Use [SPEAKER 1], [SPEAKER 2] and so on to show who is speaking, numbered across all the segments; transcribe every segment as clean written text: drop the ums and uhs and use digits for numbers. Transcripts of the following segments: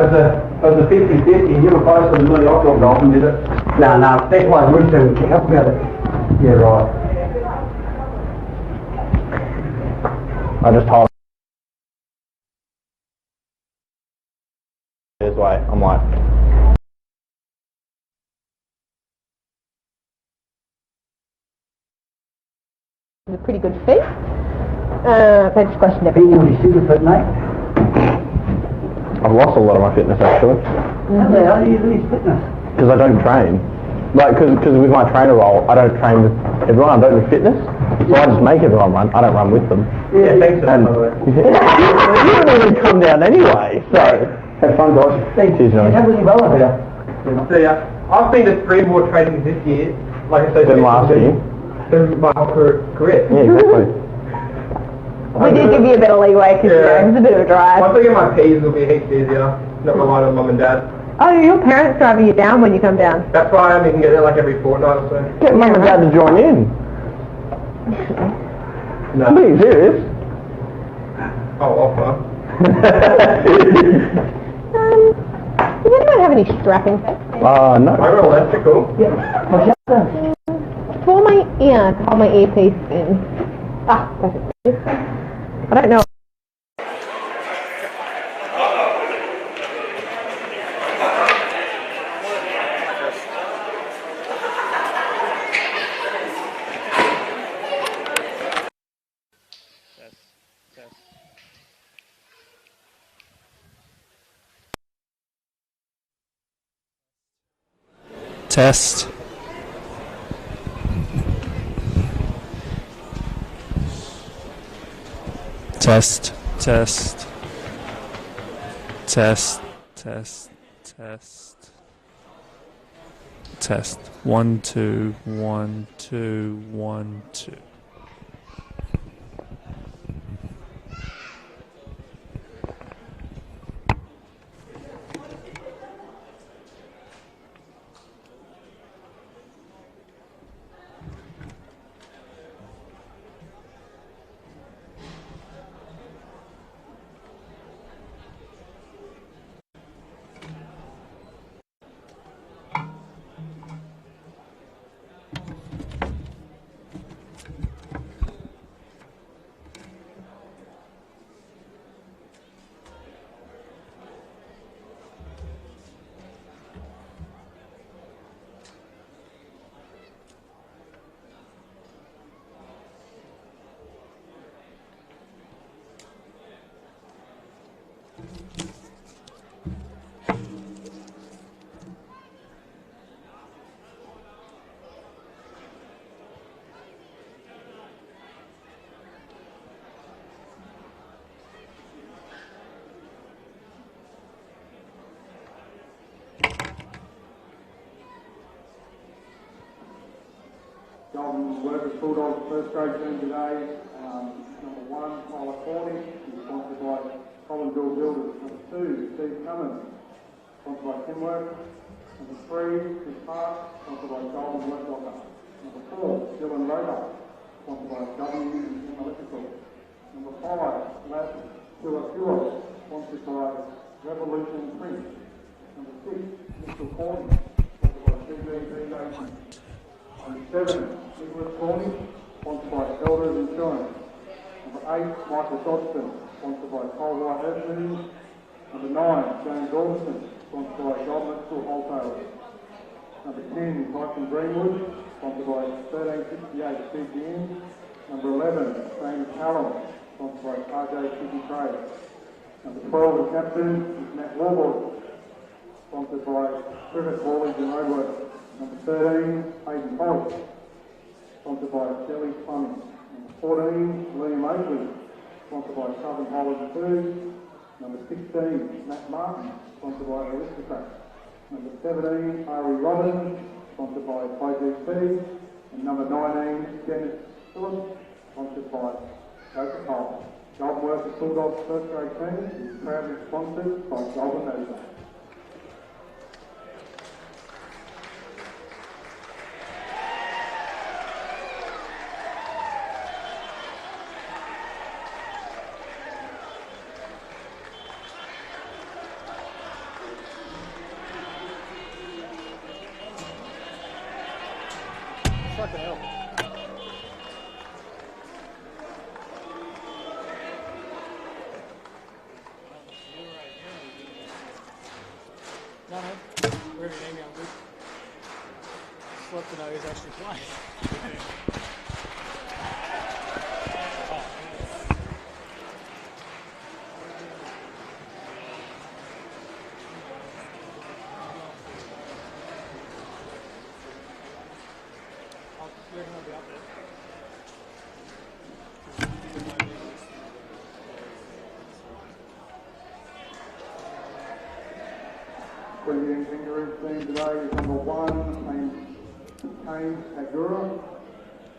[SPEAKER 1] it was a 50-50 and you were close to the Millie Oswald Dolphin, did it?
[SPEAKER 2] No, that's why we didn't kick up about it. Yeah, right.
[SPEAKER 3] I just told his way. I'm like,
[SPEAKER 4] a pretty good feat. Thanks for question every
[SPEAKER 2] Being really super fit, mate.
[SPEAKER 3] I've lost a lot of my fitness actually.
[SPEAKER 2] How do you lose fitness?
[SPEAKER 3] Because I don't train. Like, because with my trainer role, I don't train with everyone, I don't do fitness. So I just make everyone run, I don't run with them.
[SPEAKER 1] Yeah, thanks for that, by the way.
[SPEAKER 3] You don't even come down anyway, so.
[SPEAKER 2] Have fun, guys.
[SPEAKER 3] Cheers, Johnny.
[SPEAKER 2] Have really well over here.
[SPEAKER 1] So yeah, I've been to 3 more trainings this year, like I said,
[SPEAKER 3] Than last year.
[SPEAKER 1] than my whole career.
[SPEAKER 3] Yeah, exactly.
[SPEAKER 4] We did give you a bit of leeway because it's a bit of a drive.
[SPEAKER 1] Once I get my P's, it'll be heaps easier. Not relying on mum and dad.
[SPEAKER 4] Oh, your parents driving you down when you come down?
[SPEAKER 1] That's why I only can get there like every fortnight or so.
[SPEAKER 3] Get mum and dad to join in.
[SPEAKER 1] No.
[SPEAKER 3] I'm being serious.
[SPEAKER 1] Oh, offer.
[SPEAKER 4] Does anyone have any strapping tests?
[SPEAKER 3] No.
[SPEAKER 1] I'm electrical.
[SPEAKER 2] Yeah. What's that?
[SPEAKER 4] For my ear, to hold my earpiece in. Ah, perfect. I don't know.
[SPEAKER 5] Test. Test. Test. Test. Test. Test. Test. 1 2 1 2 1 2.
[SPEAKER 6] Goulburn Workers Bulldogs first grade team today. Number 1, Tyler Cornish, sponsored by Colin Bill Builders. Number 2, Steve Cummins, sponsored by Kenworth. Number 3, Chris Park, sponsored by Goulburn Worklocker. Number 4, Dylan Roder, sponsored by W and Electrical. Number 5, Lass Pua, sponsored by Revolution Print. Number 6, Mitchell Cornish, sponsored by CBB Nation. Number 7, Nicholas Cornish, sponsored by Elders Insurance. Number 8, Michael Dodson, sponsored by Coal White Avenues. Number 9, James Alderson, sponsored by Goulburn School Wholesalers. Number 10, Tyson Greenwood, sponsored by 1368 CGN. Number 11, James Callum, sponsored by RJ City Trade. Number 12, the captain is Matt Warburg, sponsored by Privet Haulage and Roadworks. Number 13, Hayden Pollock, sponsored by Shelley Plumbing. Number 14, Liam Oakley, sponsored by Southern Holland Foods. Number 16, Matt Martin, sponsored by Aristocrat. Number 17, Ari Robbins, sponsored by IGC. And number 19, Dennis Phillips, sponsored by Coca-Cola. Goulburn Workers Bulldogs first grade team is proudly sponsored by Goulburn Nation.
[SPEAKER 7] Fucking hell. No, wherever you need me, I'm good. Just love to know who's actually playing. I'll be up there.
[SPEAKER 6] Queanbeyan Kangaroos team today is number 1, Kangaroos.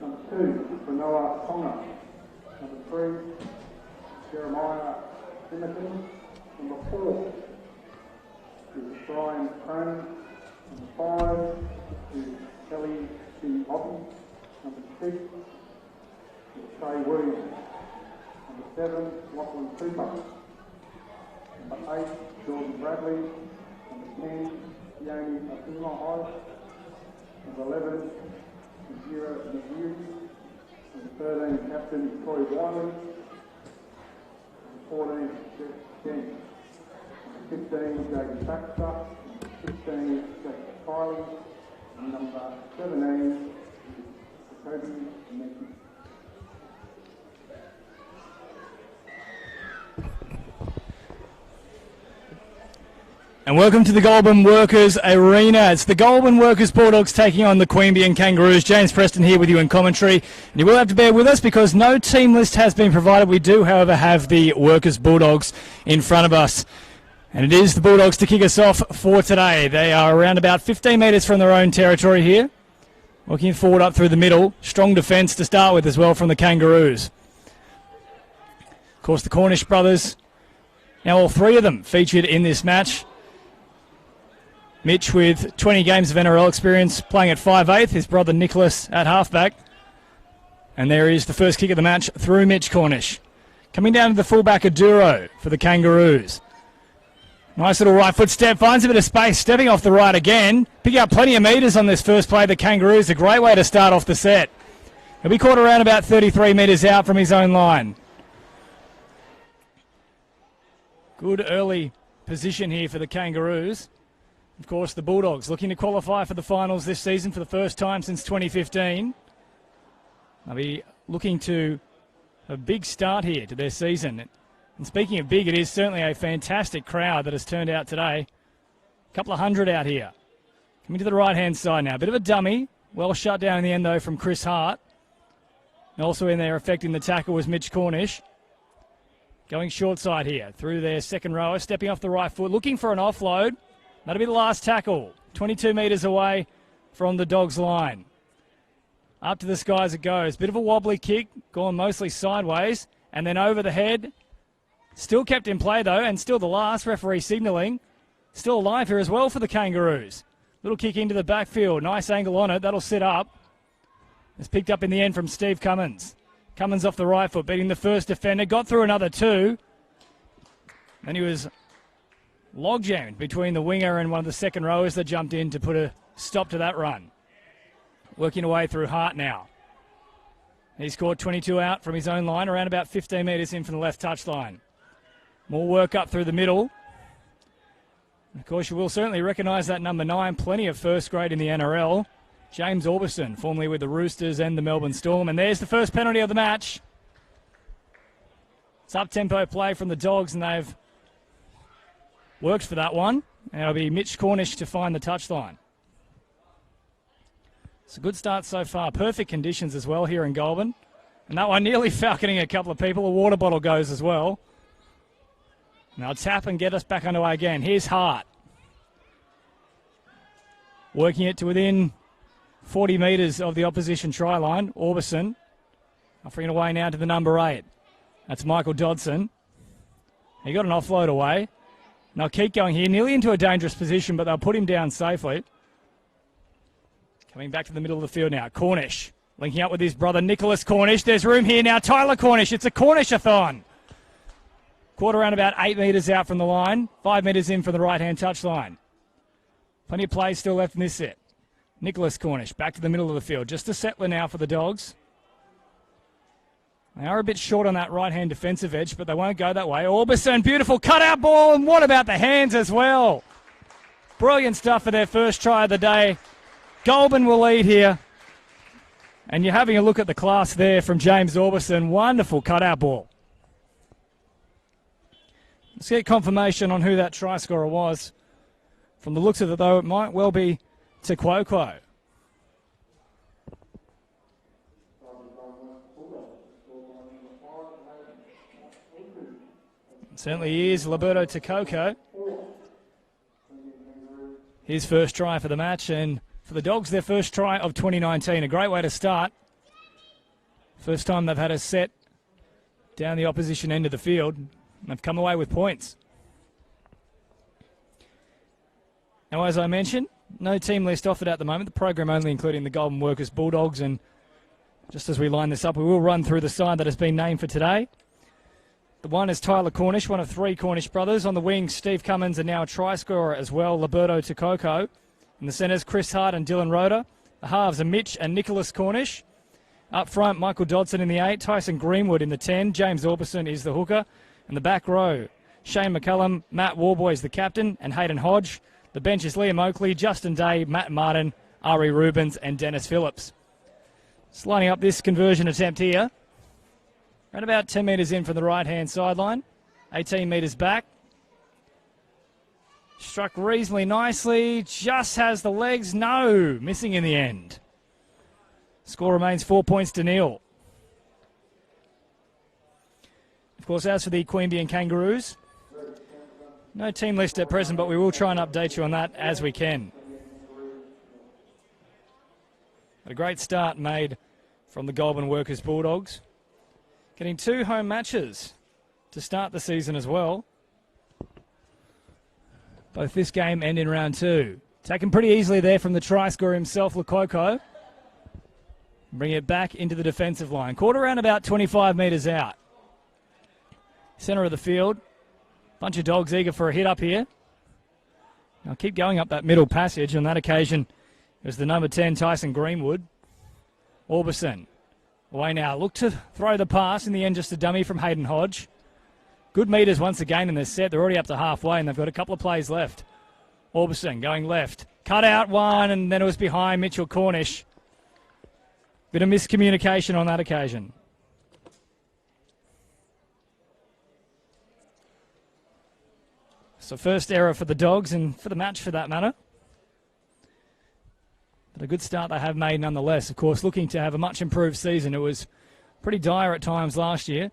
[SPEAKER 6] Number 2, Noah Tonga. Number 3, Jeremiah Timothy. Number 4 is Brian Cronin. Number 5 is Kelly C. Hoppy. Number 6 is Trey Williams. Number 7, Lachlan Cooper. Number 8, Jordan Bradley. Number 10, Yoni Akumahai. Number 11, Zira Nagiri. Number 13, Captain Troy Wiley. Number 14, Jeff Ken. Number 15, Jake Baxter. Number 16, Jake Kiley. And number 17 is Cody Mickey.
[SPEAKER 7] And welcome to the Goulburn Workers Arena. It's the Goulburn Workers Bulldogs taking on the Queanbeyan Kangaroos. James Preston here with you in commentary. And you will have to bear with us because no team list has been provided. We do, however, have the Workers Bulldogs in front of us. And it is the Bulldogs to kick us off for today. They are around about 15 metres from their own territory here. Working forward up through the middle. Strong defence to start with as well from the Kangaroos. Of course, the Cornish brothers, now all three of them featured in this match. Mitch with 20 games of NRL experience playing at 5'8", his brother Nicholas at halfback. And there is the first kick of the match through Mitch Cornish. Coming down to the fullback Aduro for the Kangaroos. Nice little right foot step, finds a bit of space, stepping off the right again. Picking up plenty of metres on this first play. The Kangaroos, a great way to start off the set. He'll be caught around about 33 metres out from his own line. Good early position here for the Kangaroos. Of course, the Bulldogs looking to qualify for the finals this season for the first time since 2015. They'll be looking to a big start here to their season. And speaking of big, it is certainly a fantastic crowd that has turned out today. A couple of hundred out here. Coming to the right-hand side now. A bit of a dummy. Well shut down in the end, though, from Chris Hart. And also in there affecting the tackle was Mitch Cornish. Going short side here through their second rower. Stepping off the right foot. Looking for an offload. That'll be the last tackle. 22 metres away from the Dogs' line. Up to the skies it goes. Bit of a wobbly kick. Gone mostly sideways. And then over the head. Still kept in play, though, and still the last. Referee signalling. Still alive here as well for the Kangaroos. Little kick into the backfield. Nice angle on it. That'll sit up. It's picked up in the end from Steve Cummins. Cummins off the right foot, beating the first defender. Got through another two. Then he was log-jammed between the winger and one of the second rowers that jumped in to put a stop to that run. Working away through Hart now. He scored 22 out from his own line, around about 15 metres in from the left touchline. More work up through the middle. Of course, you will certainly recognise that number 9, plenty of first grade in the NRL. James Orbison, formerly with the Roosters and the Melbourne Storm. And there's the first penalty of the match. It's up-tempo play from the Dogs, and they've worked for that one. And it'll be Mitch Cornish to find the touchline. It's a good start so far. Perfect conditions as well here in Goulburn. And that one nearly falconing a couple of people. A water bottle goes as well. Now tap and get us back underway again. Here's Hart. Working it to within 40 metres of the opposition try line. Orbison offering it away now to the number 8. That's Michael Dodson. He got an offload away. And they'll keep going here, nearly into a dangerous position, but they'll put him down safely. Coming back to the middle of the field now. Cornish linking up with his brother Nicholas Cornish. There's room here now. Tyler Cornish. It's a Cornish-a-thon. Caught around about 8 metres out from the line. 5 metres in from the right-hand touchline. Plenty of play still left in this set. Nicholas Cornish back to the middle of the field. Just a settler now for the Dogs. They are a bit short on that right-hand defensive edge, but they won't go that way. Orbison, beautiful cutout ball, and what about the hands as well? Brilliant stuff for their first try of the day. Goulburn will lead here. And you're having a look at the class there from James Orbison. Wonderful cutout ball. Let's get confirmation on who that try scorer was. From the looks of it, though, it might well be Queanbeyan. Certainly is Liberto Takoko. His first try for the match, and for the Dogs, their first try of 2019. A great way to start. First time they've had a set down the opposition end of the field. They've come away with points. Now, as I mentioned, no team list offered at the moment. The program only including the Goulburn Workers Bulldogs. And just as we line this up, we will run through the side that has been named for today. The one is Tyler Cornish, one of three Cornish brothers. On the wing, Steve Cummins, and now a try scorer as well, Liberto Takoko. In the centres, Chris Hart and Dylan Roeder. The halves are Mitch and Nicholas Cornish. Up front, Michael Dodson in the 8, Tyson Greenwood in the 10, James Orbison is the hooker. And the back row, Shane McCullum, Matt Warboy is the captain, and Hayden Hodge. The bench is Liam Oakley, Justin Day, Matt Martin, Ari Rubens, and Dennis Phillips. Just lining up this conversion attempt here. Around about 10 metres in from the right-hand sideline. 18 metres back. Struck reasonably nicely. Just has the legs. No. Missing in the end. Score remains 4 points to nil. Of course, as for the Queanbeyan Kangaroos, no team list at present, but we will try and update you on that as we can. A great start made from the Goulburn Workers Bulldogs. Getting 2 home matches to start the season as well. Both this game and in round 2. Taken pretty easily there from the try scorer himself, Lukwoko. Bring it back into the defensive line. Caught around about 25 metres out. Centre of the field. Bunch of Dogs eager for a hit up here. Now keep going up that middle passage. On that occasion, it was the number 10, Tyson Greenwood. Orbison. Away now. Look to throw the pass. In the end, just a dummy from Hayden Hodge. Good metres once again in this set. They're already up to halfway, and they've got a couple of plays left. Orbison going left. Cut out one, and then it was behind Mitchell Cornish. Bit of miscommunication on that occasion. So first error for the Dogs, and for the match for that matter. But a good start they have made nonetheless. Of course, looking to have a much improved season. It was pretty dire at times last year.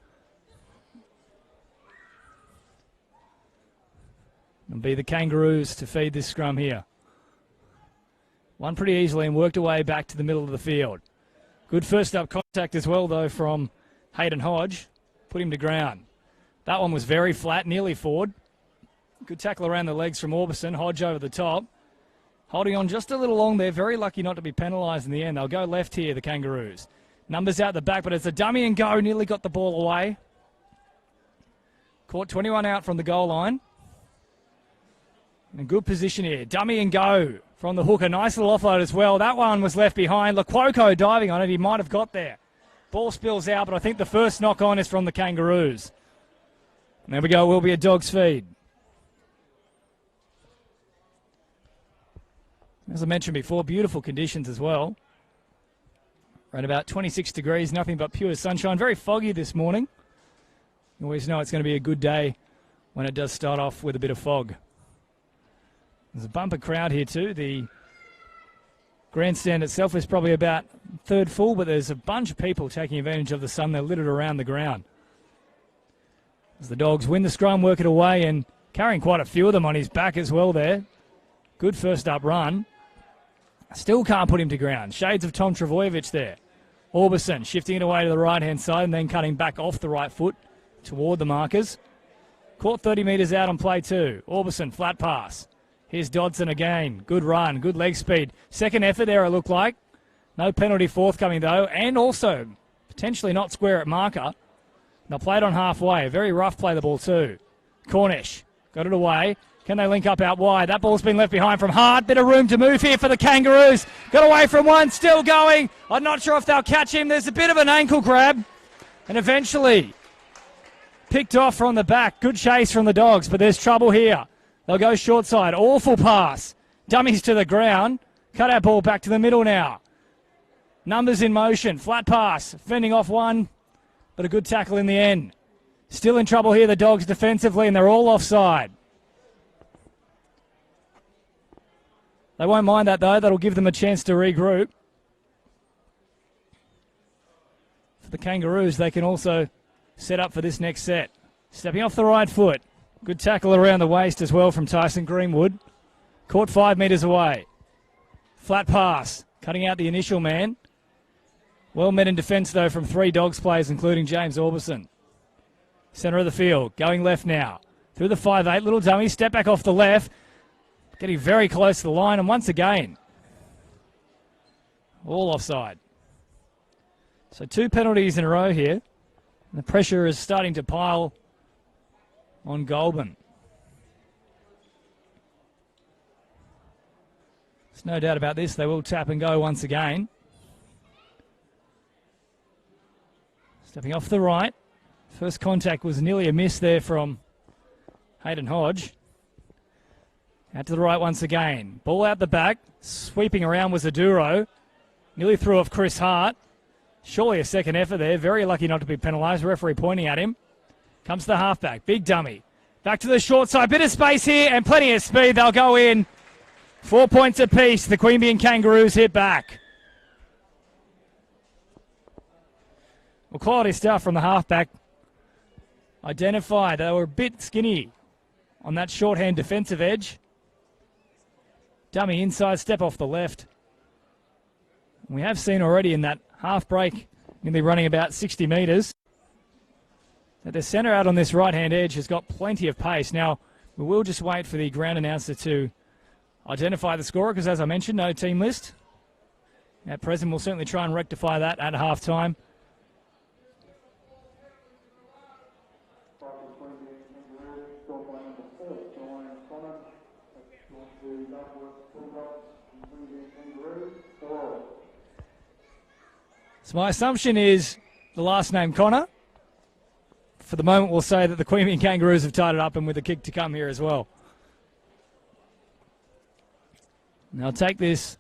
[SPEAKER 7] It'll be the Kangaroos to feed this scrum here. Won pretty easily and worked away back to the middle of the field. Good first up contact as well, though, from Hayden Hodge. Put him to ground. That one was very flat, nearly forward. Good tackle around the legs from Orbison. Hodge over the top. Holding on just a little long there. Very lucky not to be penalised in the end. They'll go left here, the Kangaroos. Numbers out the back, but it's a dummy and go. Nearly got the ball away. Caught 21 out from the goal line. In a good position here. Dummy and go from the hooker. Nice little offload as well. That one was left behind. Lukwoko diving on it. He might have got there. Ball spills out, but I think the first knock on is from the Kangaroos. And there we go. Will be a Dogs feed. As I mentioned before, beautiful conditions as well. Around about 26 degrees, nothing but pure sunshine. Very foggy this morning. You always know it's going to be a good day when it does start off with a bit of fog. There's a bumper crowd here too. The grandstand itself is probably about third full, but there's a bunch of people taking advantage of the sun. They're littered around the ground. As the Dogs win the scrum, work it away, and carrying quite a few of them on his back as well there. Good first up run. Still can't put him to ground. Shades of Tom Travojevic there. Orbison shifting it away to the right-hand side and then cutting back off the right foot toward the markers. Caught 30 metres out on play 2. Orbison, flat pass. Here's Dodson again. Good run, good leg speed. Second effort there, it looked like. No penalty forthcoming, though. And also, potentially not square at marker. They'll play it on halfway. A very rough play, the ball, too. Cornish got it away. Can they link up out wide? That ball's been left behind from Hart. Bit of room to move here for the Kangaroos. Got away from one, still going. I'm not sure if they'll catch him. There's a bit of an ankle grab. And eventually picked off from the back. Good chase from the Dogs, but there's trouble here. They'll go short side. Awful pass. Dummies to the ground. Cut out ball back to the middle now. Numbers in motion. Flat pass. Fending off one, but a good tackle in the end. Still in trouble here, the Dogs defensively, and they're all offside. They won't mind that, though. That'll give them a chance to regroup. For the Kangaroos, they can also set up for this next set. Stepping off the right foot. Good tackle around the waist as well from Tyson Greenwood. Caught 5 metres away. Flat pass. Cutting out the initial man. Well met in defence, though, from 3 Dogs players, including James Orbison. Centre of the field. Going left now. Through the 5'8". Little dummy. Step back off the left. Getting very close to the line. And once again, all offside. So 2 penalties in a row here. And the pressure is starting to pile on Goulburn. There's no doubt about this. They will tap and go once again. Stepping off the right. First contact was nearly a miss there from Hayden Hodge. Out to the right once again. Ball out the back. Sweeping around was Aduro. Nearly threw off Chris Hart. Surely a second effort there. Very lucky not to be penalised. Referee pointing at him. Comes the halfback. Big dummy. Back to the short side. Bit of space here and plenty of speed. They'll go in. 4 points apiece. The Queanbeyan Kangaroos hit back. Well, quality stuff from the halfback. Identified. They were a bit skinny on that shorthand defensive edge. Dummy inside, step off the left. We have seen already in that half break, nearly running about 60 metres, that the centre out on this right-hand edge has got plenty of pace. Now, we will just wait for the ground announcer to identify the scorer, because as I mentioned, no team list. At present, we'll certainly try and rectify that at half-time. So my assumption is the last name Connor. For the moment, we'll say that the Queanbeyan Kangaroos have tied it up, and with a kick to come here as well. Now take this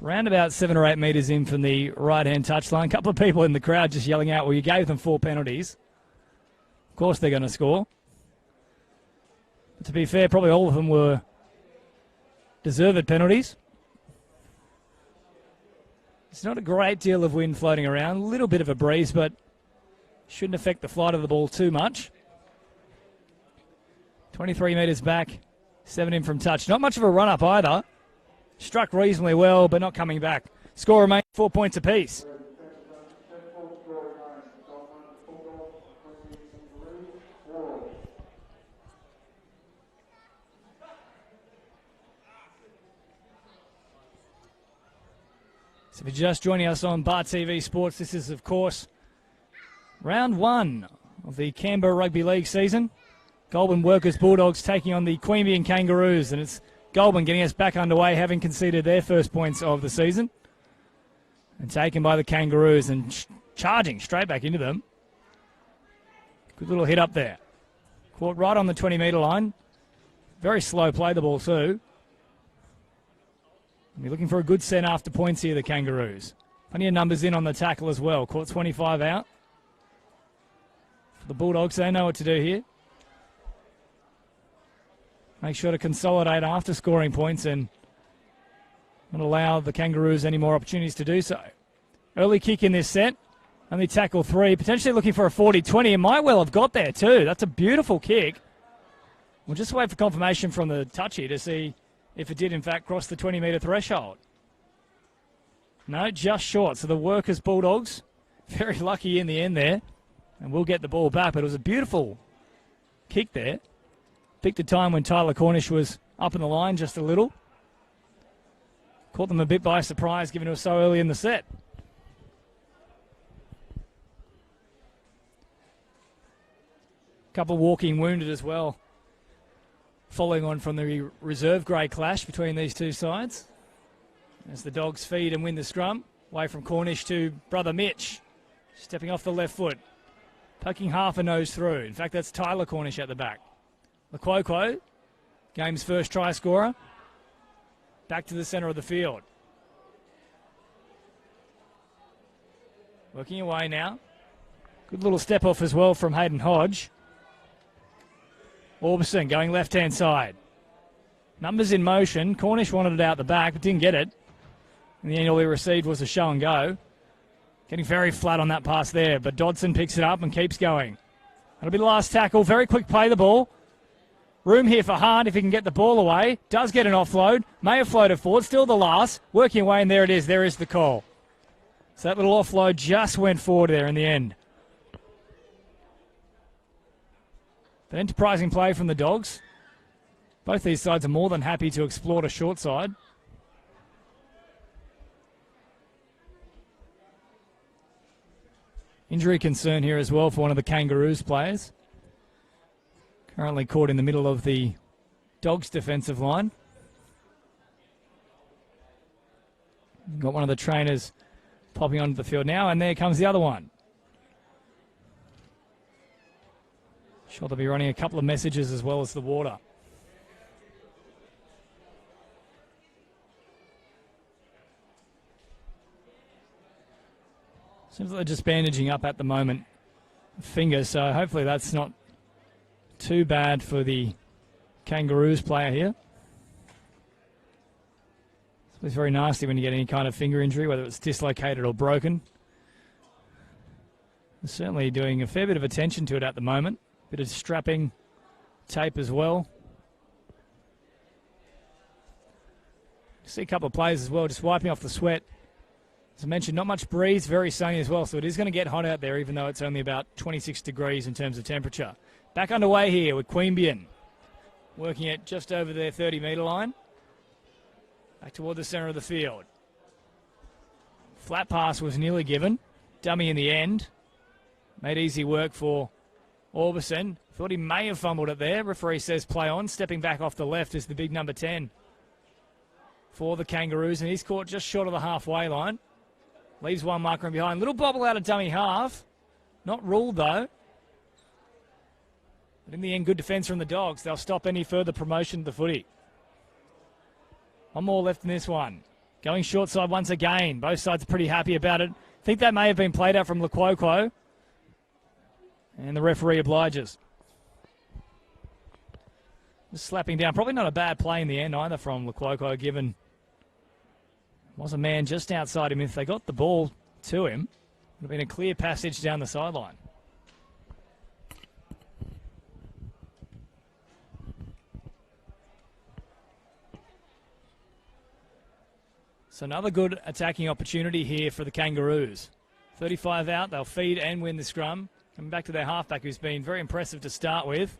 [SPEAKER 7] around about 7 or 8 metres in from the right-hand touchline. A couple of people in the crowd just yelling out, well, you gave them 4 penalties. Of course they're going to score. But to be fair, probably all of them were deserved penalties. It's not a great deal of wind floating around. A little bit of a breeze, but shouldn't affect the flight of the ball too much. 23 metres back, 7 in from touch. Not much of a run-up either. Struck reasonably well, but not coming back. Score remains 4 points apiece. So if you're just joining us on Bar TV Sports, this is, of course, round 1 of the Canberra Rugby League season. Goulburn Workers Bulldogs taking on the Queanbeyan Kangaroos, and it's Goulburn getting us back underway, having conceded their first points of the season. And taken by the Kangaroos and charging straight back into them. Good little hit up there. Caught right on the 20-metre line. Very slow play the ball too. And you're looking for a good set after points here, the Kangaroos. Plenty of numbers in on the tackle as well. Caught 25 out. For the Bulldogs, they know what to do here. Make sure to consolidate after scoring points and not allow the Kangaroos any more opportunities to do so. Early kick in this set. Only tackle 3. Potentially looking for a 40-20 and might well have got there too. That's a beautiful kick. We'll just wait for confirmation from the touchy to see if it did in fact cross the 20-metre threshold. No, just short. So the Workers Bulldogs, very lucky in the end there. And we'll get the ball back, but it was a beautiful kick there. Picked a time when Tyler Cornish was up in the line just a little. Caught them a bit by surprise, given it was so early in the set. Couple walking wounded as well following on from the reserve grade clash between these two sides. As the Dogs feed and win the scrum. Away from Cornish to brother Mitch. Stepping off the left foot. Poking half a nose through. In fact, that's Tyler Cornish at the back. Lequoquo, game's first try scorer. Back to the centre of the field. Working away now. Good little step off as well from Hayden Hodge. Orbison going left-hand side. Numbers in motion. Cornish wanted it out the back, but didn't get it. In the end, all he received was a show and go. Getting very flat on that pass there, but Dodson picks it up and keeps going. That'll be the last tackle. Very quick play the ball. Room here for Hart if he can get the ball away. Does get an offload. May have floated forward. Still the last. Working away, and there it is. There is the call. So that little offload just went forward there in the end. But enterprising play from the Dogs. Both these sides are more than happy to explore the short side. Injury concern here as well for one of the Kangaroos players. Currently caught in the middle of the Dogs defensive line. Got one of the trainers popping onto the field now, and there comes the other one. Sure, they'll be running a couple of messages as well as the water. Seems like they're just bandaging up at the moment. Finger, so hopefully that's not too bad for the Kangaroos player here. It's very nasty when you get any kind of finger injury, whether it's dislocated or broken. They're certainly doing a fair bit of attention to it at the moment. Bit of strapping tape as well. See a couple of players as well, just wiping off the sweat. As I mentioned, not much breeze, very sunny as well, so it is going to get hot out there, even though it's only about 26 degrees in terms of temperature. Back underway here with Queanbeyan, working at just over their 30-metre line. Back toward the centre of the field. Flat pass was nearly given. Dummy in the end. Made easy work for Orbison. Thought he may have fumbled it there. Referee says play on. Stepping back off the left is the big number 10 for the Kangaroos, and he's caught just short of the halfway line. Leaves one marker in behind. Little bobble out of dummy half. Not ruled, though. But in the end, good defence from the Dogs. They'll stop any further promotion to the footy. One more left in this one. Going short side once again. Both sides are pretty happy about it. I think that may have been played out from Lequoquo. And the referee obliges. Just slapping down. Probably not a bad play in the end either from Lequoquo, given was a man just outside him. If they got the ball to him, it would have been a clear passage down the sideline. So another good attacking opportunity here for the Kangaroos. 35 out, they'll feed and win the scrum. Coming back to their halfback, who's been very impressive to start with.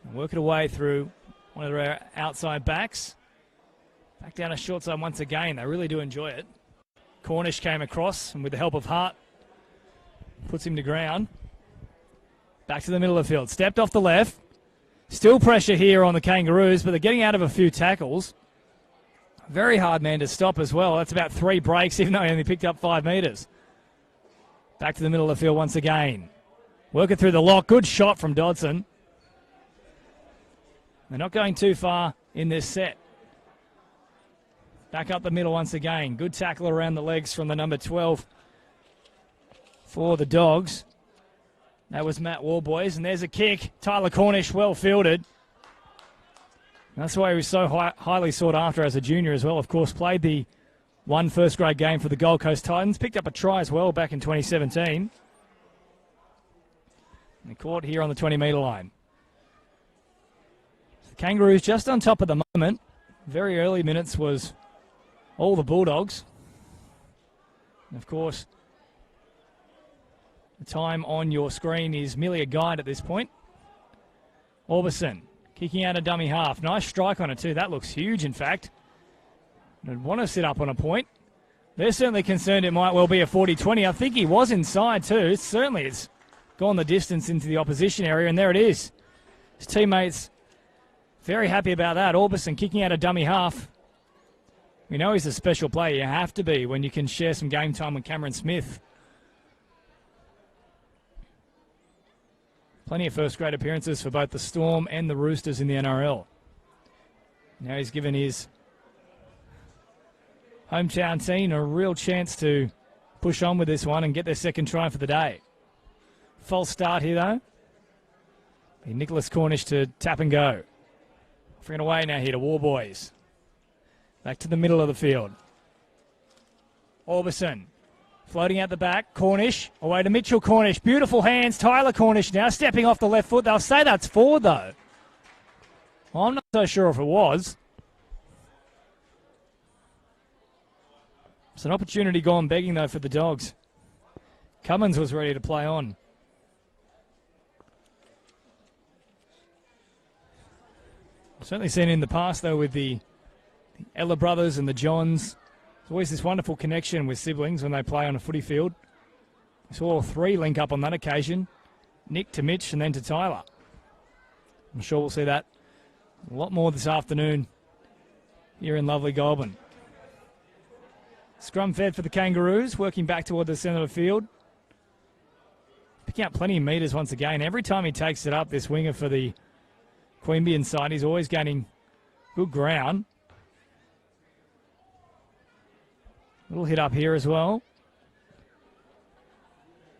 [SPEAKER 7] And work it away through one of their outside backs. Back down a short side once again. They really do enjoy it. Cornish came across, and with the help of Hart, puts him to ground. Back to the middle of the field. Stepped off the left. Still pressure here on the Kangaroos, but they're getting out of a few tackles. Very hard man to stop as well. That's about 3 breaks, even though he only picked up 5 metres. Back to the middle of the field once again. Working through the lock. Good shot from Dodson. They're not going too far in this set. Back up the middle once again. Good tackle around the legs from the number 12 for the Dogs. That was Matt Warboys, and there's a kick. Tyler Cornish, well fielded. That's why he was so highly sought after as a junior as well. Of course, played the one first-grade game for the Gold Coast Titans. Picked up a try as well back in 2017. And caught here on the 20-metre line. The Kangaroos just on top at the moment. Very early minutes was all the Bulldogs. And of course, the time on your screen is merely a guide at this point. Orbison kicking out a dummy half. Nice strike on it too. That looks huge, in fact. I'd want to sit up on a point. They're certainly concerned it might well be a 40-20. I think he was inside too. It's gone the distance into the opposition area, and there it is. His teammates very happy about that. Orbison kicking out a dummy half. We know he's a special player. You have to be when you can share some game time with Cameron Smith. Plenty of first-grade appearances for both the Storm and the Roosters in the NRL. Now he's given his hometown team a real chance to push on with this one and get their second try for the day. False start here, though. Nicholas Cornish to tap and go. Offering it away now here to War Boys. Back to the middle of the field. Orbison floating out the back. Cornish away to Mitchell Cornish. Beautiful hands. Tyler Cornish now stepping off the left foot. They'll say that's forward, though. Well, I'm not so sure if it was. It's an opportunity gone begging, though, for the Dogs. Cummins was ready to play on. Certainly seen in the past, though, with the Ella brothers and the Johns. There's always this wonderful connection with siblings when they play on a footy field. We saw all three link up on that occasion. Nick to Mitch and then to Tyler. I'm sure we'll see that a lot more this afternoon here in lovely Goulburn. Scrum fed for the Kangaroos, working back toward the centre of the field. Picking up plenty of metres once again. Every time he takes it up, this winger for the Queanbeyan side, he's always gaining good ground. Little hit up here as well.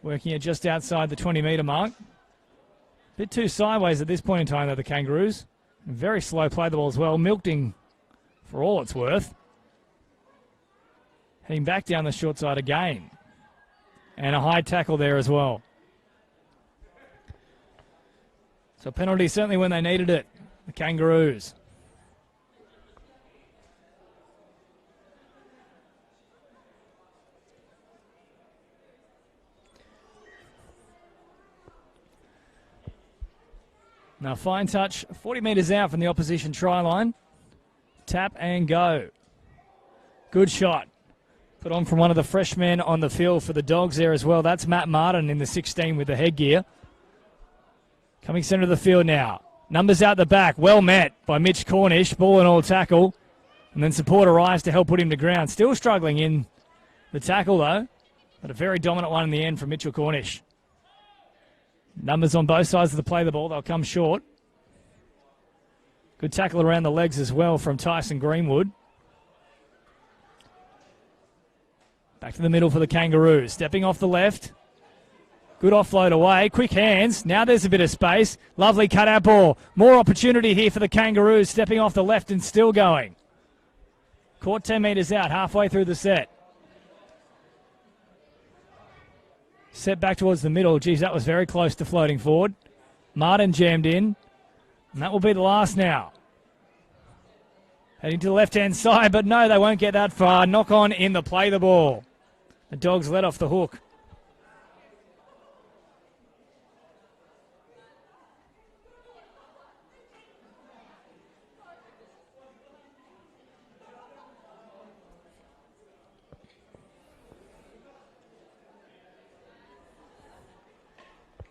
[SPEAKER 7] Working it just outside the 20-metre mark. Bit too sideways at this point in time, though, the Kangaroos. Very slow play the ball as well. Milking for all it's worth. Heading back down the short side again. And a high tackle there as well. So penalty certainly when they needed it. The Kangaroos. Now fine touch, 40 metres out from the opposition try line. Tap and go. Good shot. Put on from one of the freshmen on the field for the Dogs there as well. That's Matt Martin in the 16 with the headgear. Coming centre of the field now. Numbers out the back. Well met by Mitch Cornish. Ball and all tackle. And then support arrives to help put him to ground. Still struggling in the tackle though. But a very dominant one in the end from Mitchell Cornish. Numbers on both sides of the play of the ball. They'll come short. Good tackle around the legs as well from Tyson Greenwood. Back to the middle for the Kangaroos. Stepping off the left. Good offload away. Quick hands. Now there's a bit of space. Lovely cutout ball. More opportunity here for the Kangaroos. Stepping off the left and still going. Caught 10 metres out halfway through the set. Set back towards the middle. Geez, that was very close to floating forward. Martin jammed in. And that will be the last now. Heading to the left-hand side, but no, they won't get that far. Knock on in the play the ball. The Dogs let off the hook.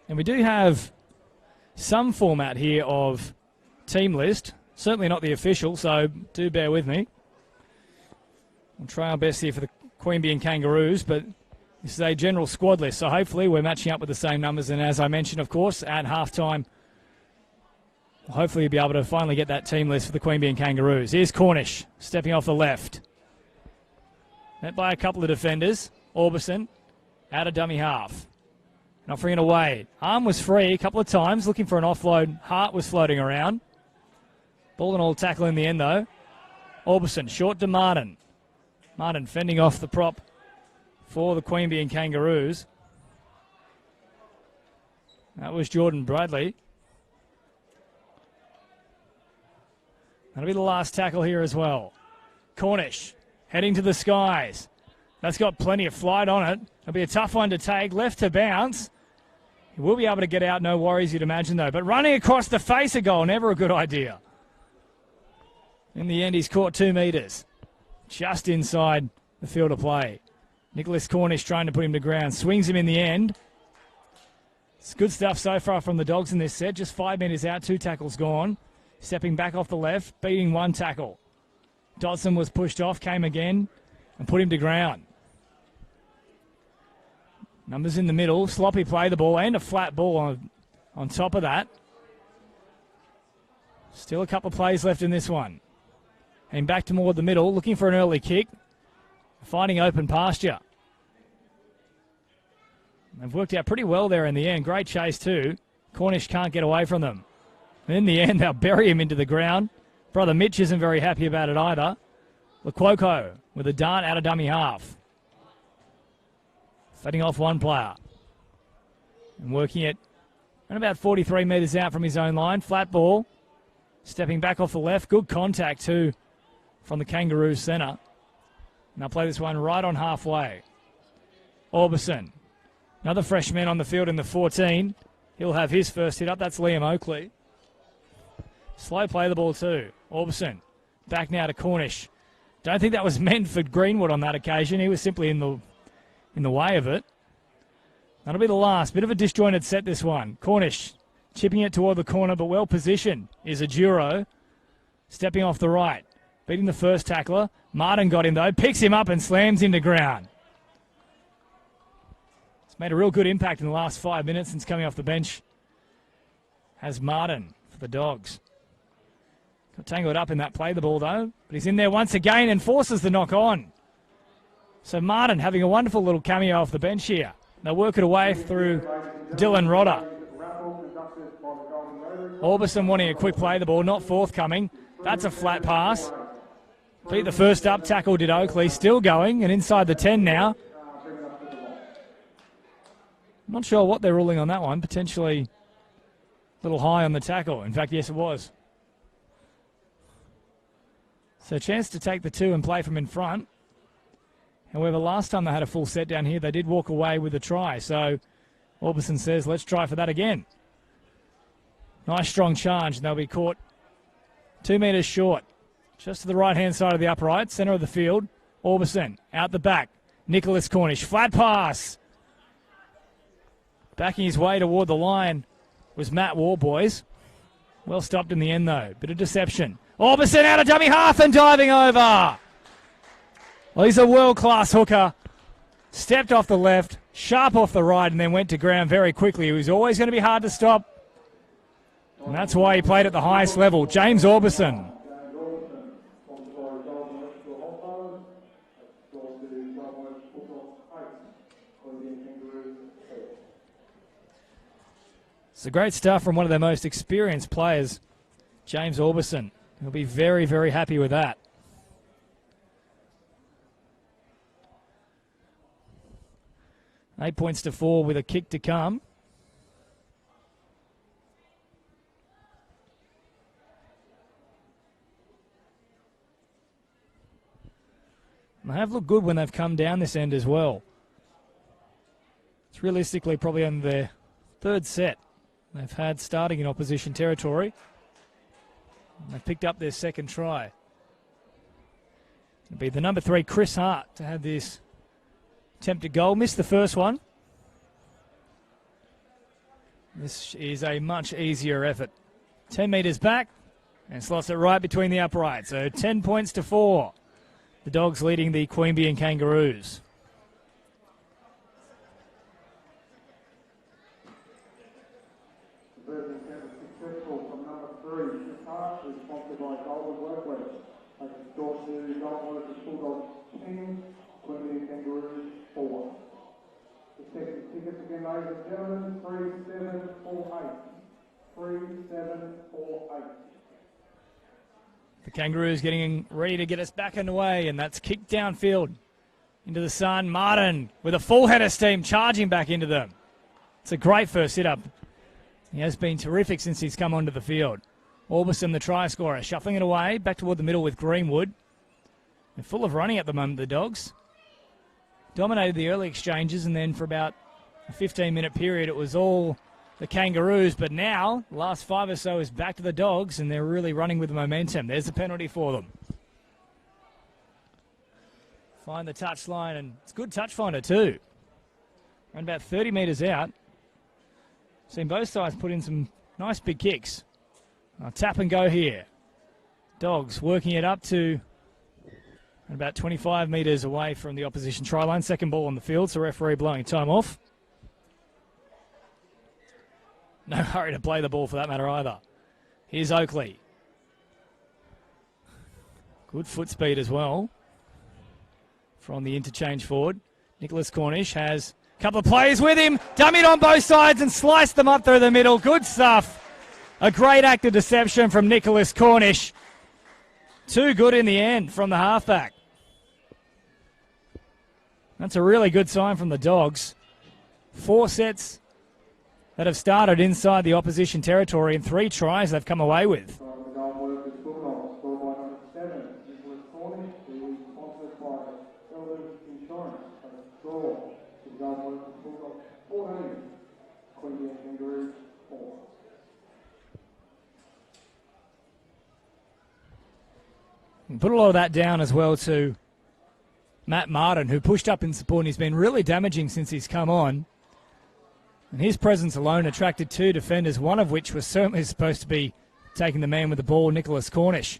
[SPEAKER 7] And we do have some format here of team list. Certainly not the official, so do bear with me. We'll try our best here for the Queanbeyan Kangaroos, but this is a general squad list, so hopefully we're matching up with the same numbers. And as I mentioned, of course, at halftime, we'll hopefully be able to finally get that team list for the Queanbeyan Kangaroos. Here's Cornish, stepping off the left. Met by a couple of defenders. Orbison, out of dummy half. And offering it away. Arm was free a couple of times, looking for an offload. Hart was floating around. Ball and all tackle in the end, though. Orbison, short to Martin. Martin fending off the prop for the Queanbeyan Kangaroos. That was Jordan Bradley. That'll be the last tackle here as well. Cornish, heading to the skies. That's got plenty of flight on it. It'll be a tough one to take. Left to bounce. He will be able to get out, no worries you'd imagine though. But running across the face of goal, never a good idea. In the end, he's caught 2 metres. Just inside the field of play. Nicholas Cornish trying to put him to ground. Swings him in the end. It's good stuff so far from the Dogs in this set. Just 5 metres out, 2 tackles gone. Stepping back off the left, beating 1 tackle. Dodson was pushed off, came again, and put him to ground. Numbers in the middle, sloppy play the ball, and a flat ball on top of that. Still a couple of plays left in this one. Heading back toward the middle, looking for an early kick. Finding open pasture. They've worked out pretty well there in the end. Great chase too. Cornish can't get away from them. And in the end, they'll bury him into the ground. Brother Mitch isn't very happy about it either. Lequoco with a dart out of dummy half. Fetting off one player. And working it around about 43 metres out from his own line. Flat ball. Stepping back off the left. Good contact too from the Kangaroos centre. And I'll play this one right on halfway. Orbison. Another freshman on the field in the 14. He'll have his first hit up. That's Liam Oakley. Slow play the ball too. Orbison. Back now to Cornish. Don't think that was meant for Greenwood on that occasion. He was simply in the way of it. That'll be the last. Bit of a disjointed set, this one. Cornish chipping it toward the corner, but well positioned is Aduro. Stepping off the right. Beating the first tackler. Martin got him though. Picks him up and slams him to ground. It's made a real good impact in the last 5 minutes since coming off the bench. Has Martin for the Dogs. Got tangled up in that play the ball though. But he's in there once again and forces the knock on. So Martin having a wonderful little cameo off the bench here. They'll work it away through Dylan Rodder. Orbison wanting a quick play the ball, not forthcoming. That's a flat pass. Beat the first up tackle, did Oakley. Still going and inside the 10 now. Not sure what they're ruling on that one. Potentially a little high on the tackle. In fact, yes, it was. So a chance to take the 2 and play from in front. However, last time they had a full set down here, they did walk away with a try. So Orbison says, let's try for that again. Nice strong charge, and they'll be caught 2 metres short. Just to the right-hand side of the upright, centre of the field. Orbison out the back. Nicholas Cornish, flat pass. Backing his way toward the line was Matt Warboys. Well stopped in the end, though. Bit of deception. Orbison out of dummy half and diving over. Well, he's a world-class hooker. Stepped off the left, sharp off the right, and then went to ground very quickly. He was always going to be hard to stop. And that's why he played at the highest level. James Orbison. It's a great stuff from one of their most experienced players, James Orbison. He'll be very, very happy with that. Eight points to 4 with a kick to come. And they have looked good when they've come down this end as well. It's realistically probably on their third set they've had starting in opposition territory. And they've picked up their second try. It'll be the number 3, Chris Hart, to have this attempted goal. Missed the first one. This is a much easier effort. 10 metres back and slots it right between the uprights. So 10 points to 4. The Dogs leading the Queanbeyan Kangaroos.
[SPEAKER 6] Successful from number 3, Chris sponsored by Goulburn Workwear. Takes door to Goulburn Bulldogs 10, Queanbeyan Kangaroos 4. The second tickets again, ladies and gentlemen, 3748. 3748.
[SPEAKER 7] The Kangaroos getting ready to get us back underway, and that's kicked downfield into the sun. Martin with a full head of steam charging back into them. It's a great first hit-up. He has been terrific since he's come onto the field. Orbison, the try scorer, shuffling it away, back toward the middle with Greenwood. They're full of running at the moment, the Dogs. Dominated the early exchanges, and then for about a 15-minute period, it was all the Kangaroos. But now, the last 5 or so is back to the Dogs, and they're really running with the momentum. There's a penalty for them. Find the touchline, and it's a good touch finder too. Around about 30 metres out. Seen both sides put in some nice big kicks. Tap and go here. Dogs working it up to about 25 metres away from the opposition try line. Second ball on the field, so referee blowing time off. No hurry to play the ball for that matter either. Here's Oakley. Good foot speed as well from the interchange forward. Nicholas Cornish has a couple of players with him. Dummied on both sides and sliced them up through the middle. Good stuff. A great act of deception from Nicholas Cornish. Too good in the end from the halfback. That's a really good sign from the Dogs. 4 sets that have started inside the opposition territory and 3 tries they've come away with. And put a lot of that down as well to Matt Martin, who pushed up in support and he's been really damaging since he's come on. And his presence alone attracted 2 defenders, one of which was certainly supposed to be taking the man with the ball, Nicholas Cornish.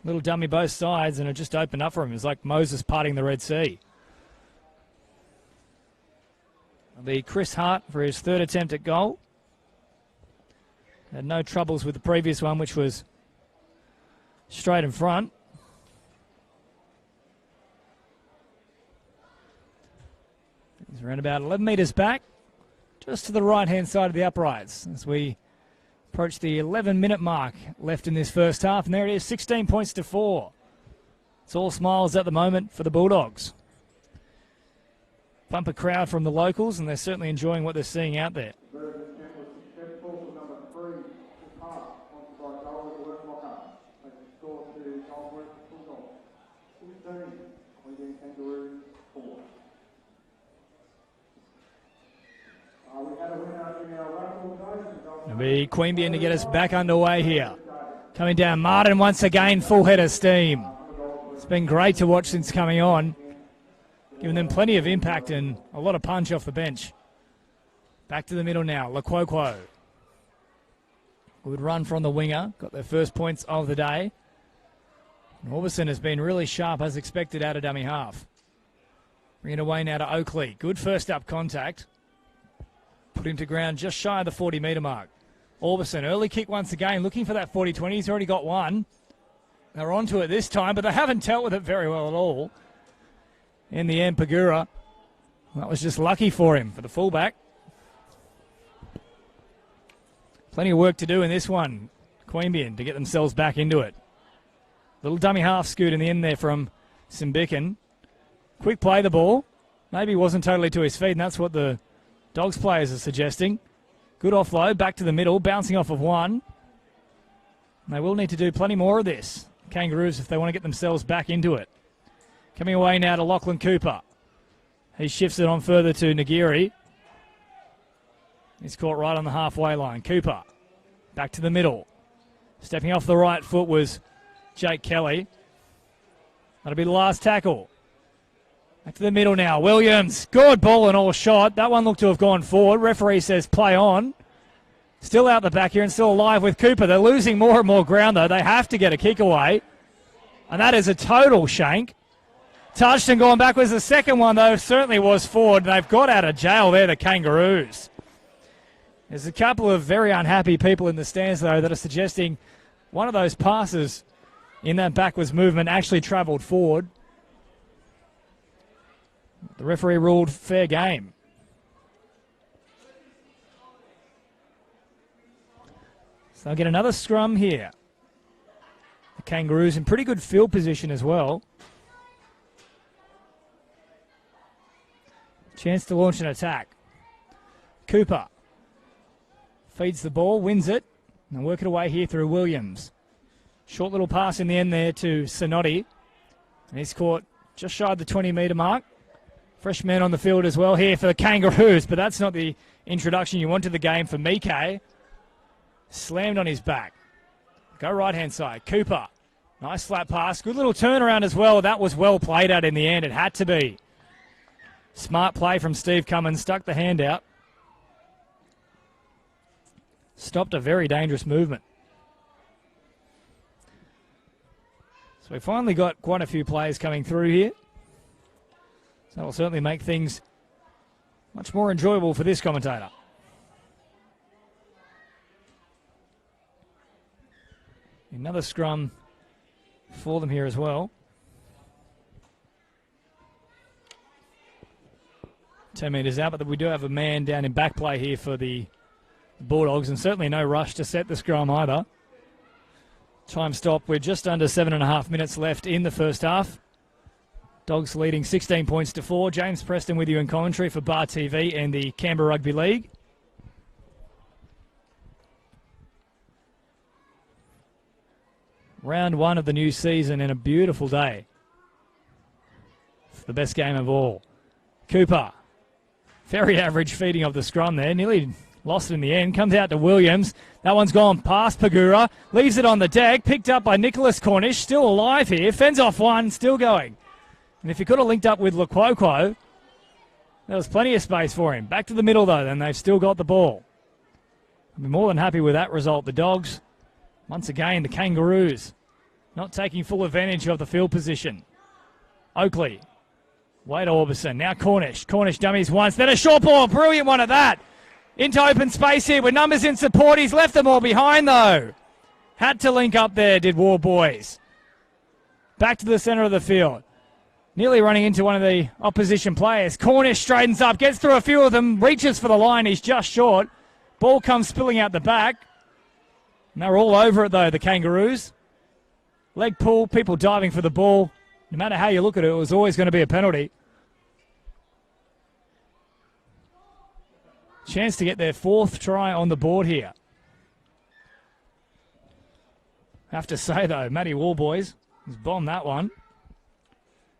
[SPEAKER 7] Little dummy both sides, and it just opened up for him. It was like Moses parting the Red Sea. It'll be Chris Hart for his 3rd attempt at goal. Had no troubles with the previous one, which was straight in front. He's around about 11 metres back, just to the right-hand side of the uprights as we approach the 11-minute mark left in this first half. And there it is, 16 points to 4. It's all smiles at the moment for the Bulldogs. Bumper crowd from the locals, and they're certainly enjoying what they're seeing out there. It'll be Queanbeyan to get us back underway here. Coming down, Martin once again, full head of steam. It's been great to watch since coming on. Giving them plenty of impact and a lot of punch off the bench. Back to the middle now, Laquoquo. Good run from the winger, got their first points of the day. And Orbison has been really sharp as expected out of dummy half. Bring it away now to Oakley. Good first up contact. Put him to ground just shy of the 40-metre mark. Orbison, early kick once again, looking for that 40-20. He's already got one. They're onto it this time, but they haven't dealt with it very well at all. In the end, Pagura, that was just lucky for him, for the fullback. Plenty of work to do in this one. Queanbeyan to get themselves back into it. Little dummy half scoot in the end there from Simbican. Quick play the ball. Maybe wasn't totally to his feet, and that's what the Dogs players are suggesting. Good offload, back to the middle, bouncing off of one. And they will need to do plenty more of this, Kangaroos, if they want to get themselves back into it. Coming away now to Lachlan Cooper. He shifts it on further to Nagiri. He's caught right on the halfway line. Cooper, back to the middle. Stepping off the right foot was Jake Kelly. That'll be the last tackle. Back to the middle now. Williams, good ball and all shot. That one looked to have gone forward. Referee says play on. Still out the back here and still alive with Cooper. They're losing more and more ground though. They have to get a kick away. And that is a total shank. Touched and gone backwards. The second one though certainly was forward. And they've got out of jail there, the Kangaroos. There's a couple of very unhappy people in the stands though that are suggesting one of those passes in that backwards movement actually travelled forward. The referee ruled fair game. So they'll get another scrum here. The Kangaroos in pretty good field position as well. Chance to launch an attack. Cooper feeds the ball, wins it, and work it away here through Williams. Short little pass in the end there to Sinotti. And he's caught just shy of the 20-metre mark. Fresh man on the field as well here for the Kangaroos, but that's not the introduction you want to the game for Mike. Slammed on his back. Go right-hand side. Cooper. Nice flat pass. Good little turnaround as well. That was well played out in the end. It had to be. Smart play from Steve Cummins. Stuck the hand out. stopped a very dangerous movement. So we finally got quite a few players coming through here. So that will certainly make things much more enjoyable for this commentator. Another scrum for them here as well. 10 metres out, but we do have a man down in back play here for the Bulldogs, and certainly no rush to set the scrum either. Time stop, we're just under 7.5 minutes left in the first half. Dogs leading 16 points to 4. James Preston with you in commentary for Bar TV and the Canberra Rugby League. Round 1 of the new season and a beautiful day. It's the best game of all. Cooper, very average feeding of the scrum there. Nearly lost it in the end. Comes out to Williams. That one's gone past Pagura. Leaves it on the deck. Picked up by Nicholas Cornish. Still alive here. Fends off one. Still going. And if he could have linked up with Luquoquo, there was plenty of space for him. Back to the middle, though, then they've still got the ball. I'd be more than happy with that result. The Dogs, once again, the Kangaroos, not taking full advantage of the field position. Oakley, Wade Orbison, now Cornish. Cornish dummies once, then a short ball. Brilliant one at that. Into open space here with numbers in support. He's left them all behind, though. Had to link up there, did War Boys. Back to the centre of the field. Nearly running into one of the opposition players. Cornish straightens up, gets through a few of them, reaches for the line. He's just short. Ball comes spilling out the back. And they're all over it, though, the Kangaroos. Leg pull, people diving for the ball. No matter how you look at it, it was always going to be a penalty. Chance to get their 4th try on the board here. Have to say, though, Matty Warboys has bombed that one.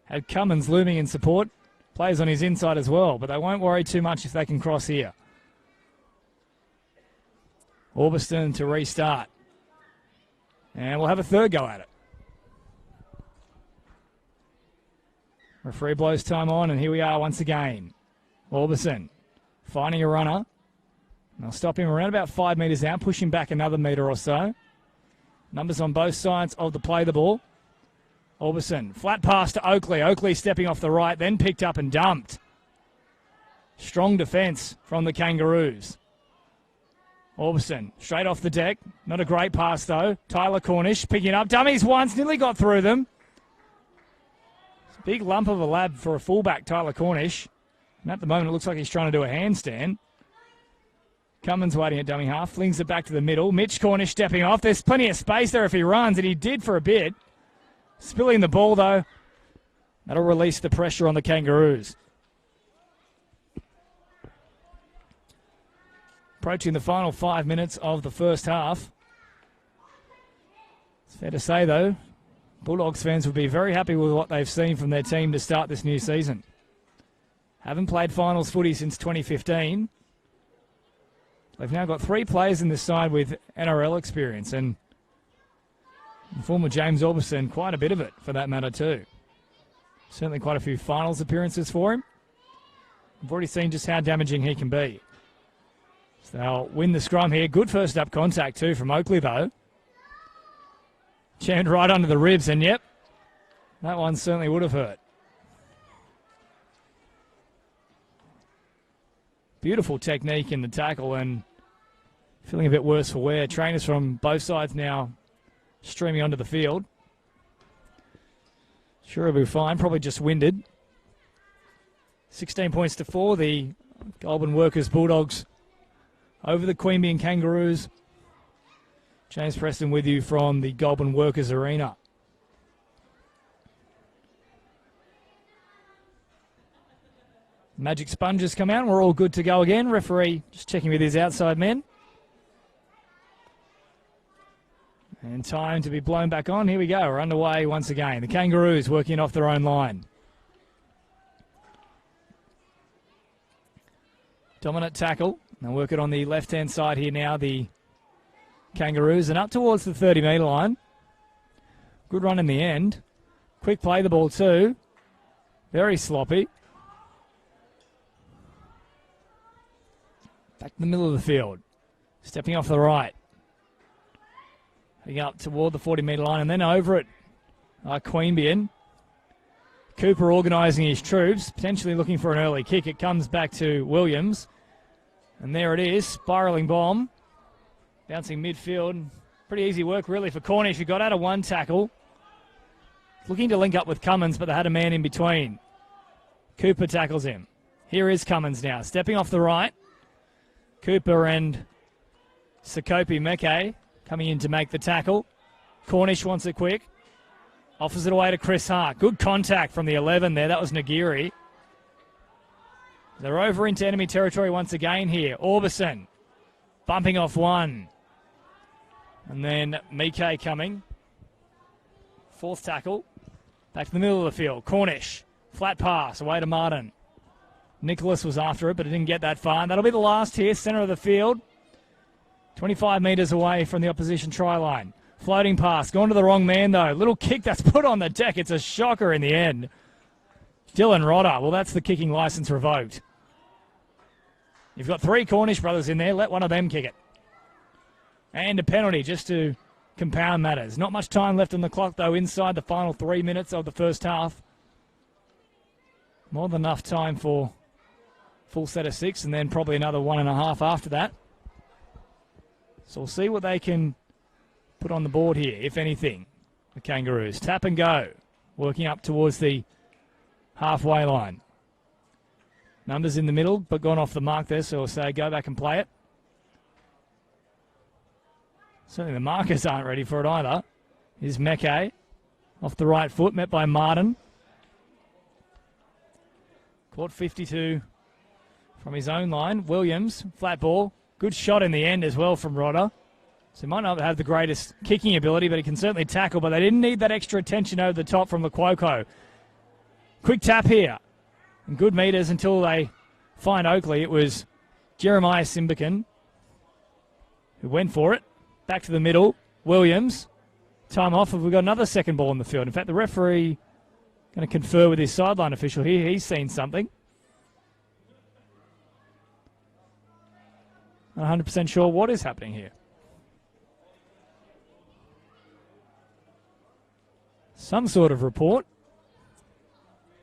[SPEAKER 7] Had Cummins looming in support. Plays on his inside as well, but they won't worry too much if they can cross here. Orbiston to restart. And we'll have a third go at it. Referee blows time on, and here we are once again. Orbison finding a runner. They'll stop him around about 5 metres out, push him back another metre or so. Numbers on both sides of the play the ball. Orbison, flat pass to Oakley. Oakley stepping off the right, then picked up and dumped. Strong defence from the Kangaroos. Orbison, straight off the deck. Not a great pass, though. Tyler Cornish picking up. Dummies once, nearly got through them. It's a big lump of a lad for a fullback, Tyler Cornish. And at the moment, it looks like he's trying to do a handstand. Cummins waiting at dummy half, flings it back to the middle. Mitch Cornish stepping off. There's plenty of space there if he runs, and he did for a bit. Spilling the ball, though. That'll release the pressure on the Kangaroos. Approaching the final 5 minutes of the first half. It's fair to say, though, Bulldogs fans will be very happy with what they've seen from their team to start this new season. Haven't played finals footy since 2015. They've now got 3 players in this side with NRL experience, and former James Orbison, quite a bit of it for that matter too. Certainly quite a few finals appearances for him. We've already seen just how damaging he can be. So they'll win the scrum here. Good first up contact too from Oakley though. Jammed right under the ribs, and yep, that one certainly would have hurt. Beautiful technique in the tackle, and feeling a bit worse for wear. Trainers from both sides now streaming onto the field. Sure, will be fine. Probably just winded. 16 points to 4. The Goulburn Workers Bulldogs over the Queanbeyan Kangaroos. James Preston with you from the Goulburn Workers Arena. Magic sponges come out. We're all good to go again. Referee just checking with his outside men. And time to be blown back on. Here we go. We're underway once again. The Kangaroos working off their own line. Dominant tackle. They'll work it on the left-hand side here now, the Kangaroos. And up towards the 30-metre line. Good run in the end. Quick play the ball too. Very sloppy. Back in the middle of the field. Stepping off the right. Heading up toward the 40-metre line and then over it. Queanbeyan. Cooper organising his troops, potentially looking for an early kick. It comes back to Williams. And there it is, spiralling bomb. Bouncing midfield. Pretty easy work really for Cornish, who got out of one tackle. Looking to link up with Cummins, but they had a man in between. Cooper tackles him. Here is Cummins now, stepping off the right. Cooper and Sakopi Meke coming in to make the tackle. Cornish wants it quick. Offers it away to Chris Hart. Good contact from the 11 there. That was Nagiri. They're over into enemy territory once again here. Orbison bumping off one. And then Mike coming. Fourth tackle. Back to the middle of the field. Cornish. Flat pass away to Martin. Nicholas was after it, but it didn't get that far. And that'll be the last here. Centre of the field. 25 metres away from the opposition try line. Floating pass. Gone to the wrong man, though. Little kick that's put on the deck. It's a shocker in the end. Dylan Rodder. Well, that's the kicking licence revoked. You've got 3 Cornish brothers in there. Let one of them kick it. And a penalty just to compound matters. Not much time left on the clock, though, inside the final 3 minutes of the first half. More than enough time for full set of 6, and then probably another 1.5 after that. So we'll see what they can put on the board here, if anything. The Kangaroos. Tap and go. Working up towards the halfway line. Numbers in the middle, but gone off the mark there, so we'll say go back and play it. Certainly the markers aren't ready for it either. Here's Meke. Off the right foot, met by Martin. Caught 52 from his own line. Williams, flat ball. Good shot in the end as well from Rodder. So he might not have the greatest kicking ability, but he can certainly tackle. But they didn't need that extra attention over the top from the Quoko. Quick tap here. And good meters until they find Oakley. It was Jeremiah Simbican who went for it. Back to the middle. Williams. Time off. We've got another second ball in the field. In fact, the referee going to confer with his sideline official here. He's seen something. Not 100% sure what is happening here. Some sort of report.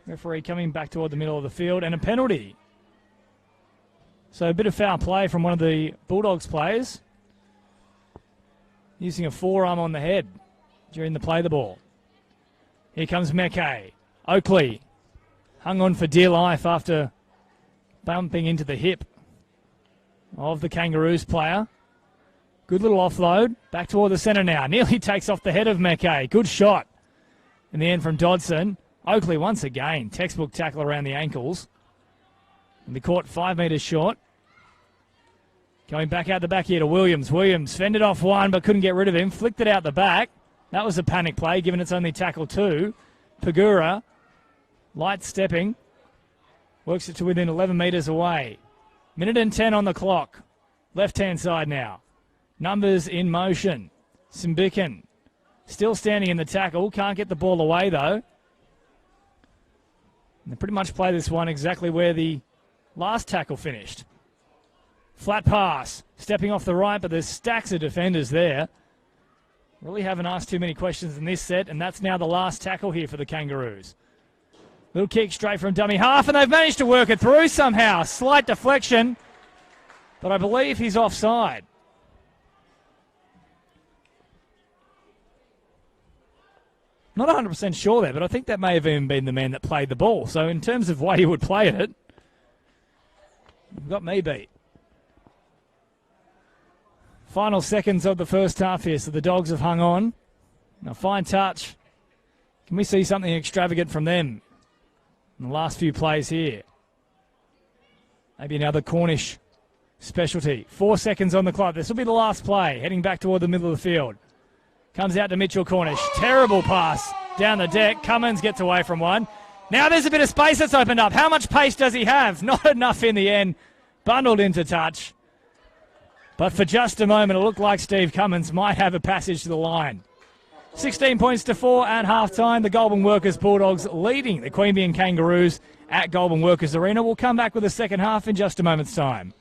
[SPEAKER 7] Referee coming back toward the middle of the field and a penalty. So a bit of foul play from one of the Bulldogs players. Using a forearm on the head during the play the ball. Here comes Meke. Oakley hung on for dear life after bumping into the hip of the Kangaroos player. Good little offload. Back toward the centre now. Nearly takes off the head of Meke. Good shot in the end from Dodson. Oakley once again. Textbook tackle around the ankles. And they caught 5 metres short. Going back out the back here to Williams. Williams fended off one but couldn't get rid of him. Flicked it out the back. That was a panic play given it's only tackle 2. Pagura. Light stepping. Works it to within 11 metres away. Minute and 10 on the clock. Left-hand side now. Numbers in motion. Simbican. Still standing in the tackle. Can't get the ball away, though. And they pretty much play this one exactly where the last tackle finished. Flat pass. Stepping off the right, but there's stacks of defenders there. Really haven't asked too many questions in this set, and that's now the last tackle here for the Kangaroos. Little kick straight from dummy half, and they've managed to work it through somehow. Slight deflection, but I believe he's offside. Not 100% sure there, but I think that may have even been the man that played the ball. So in terms of why he would play it, you've got me beat. Final seconds of the first half here, so the Dogs have hung on. Now, fine touch. Can we see something extravagant from them in the last few plays here? Maybe another Cornish specialty. 4 seconds on the clock. This will be the last play, heading back toward the middle of the field. Comes out to Mitchell Cornish. Terrible pass down the deck. Cummins gets away from one. Now there's a bit of space that's opened up. How much pace does he have? Not enough in the end. Bundled into touch. But for just a moment, it looked like Steve Cummins might have a passage to the line. 16 points to 4 at halftime. The Goulburn Workers Bulldogs leading the Queanbeyan Kangaroos at Goulburn Workers Arena. We'll come back with the second half in just a moment's time.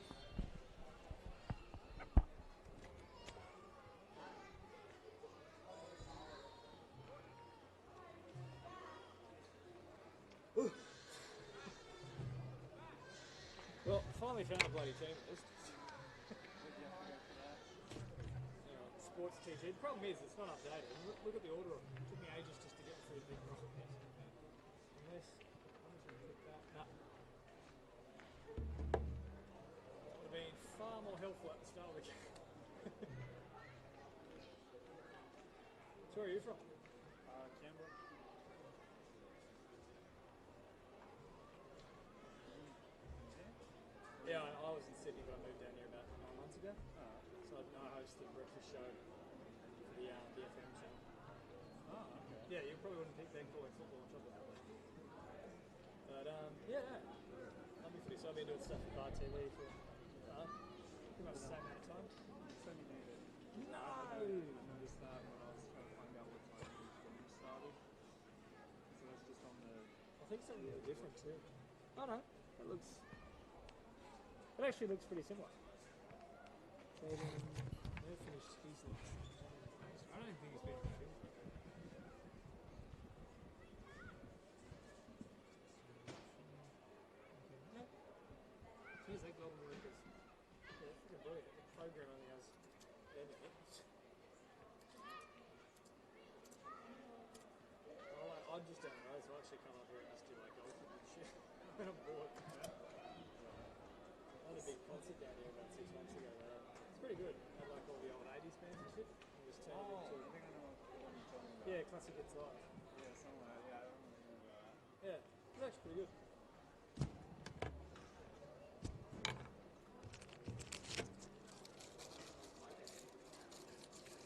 [SPEAKER 7] finally found a bloody team list. Sports teacher. The problem is it's not updated. Look at the order of them. It took me ages just to get through the big rocket. Unless I'm just going to click that. No. Would have been far more helpful at the start of the game. So where are you from?
[SPEAKER 6] Canberra.
[SPEAKER 7] Yeah, I was in Sydney, but I moved down here about 9 months ago. So I host the breakfast show for the FM channel.
[SPEAKER 6] Oh, okay.
[SPEAKER 7] Yeah, you probably wouldn't think they'd call it football on top of that. But yeah, lovely for this. So I've been doing stuff for Bar TV for pretty much the same amount of time.
[SPEAKER 6] So you need it.
[SPEAKER 7] No!
[SPEAKER 6] I noticed that when I was trying to find out what time you started. So that's just on the...
[SPEAKER 7] I think something really different too. Oh no, it actually looks pretty similar. So they're finished easily.
[SPEAKER 6] I don't even think it's been finished.
[SPEAKER 7] Here's that golden workers. Yeah, freaking brilliant. The program only has benefits. I'm just down the road, so I actually come up here and just do like golf and shit. When I'm bored. I had a big concert down here about 6 months ago. It's pretty good. Had like all the old 80s bands and shit. It was turned
[SPEAKER 6] I
[SPEAKER 7] into...
[SPEAKER 6] think I know what you're talking about.
[SPEAKER 7] Yeah, classic guitar.
[SPEAKER 6] Yeah, something like that. Yeah, I don't remember that.
[SPEAKER 7] Yeah, it's actually pretty good.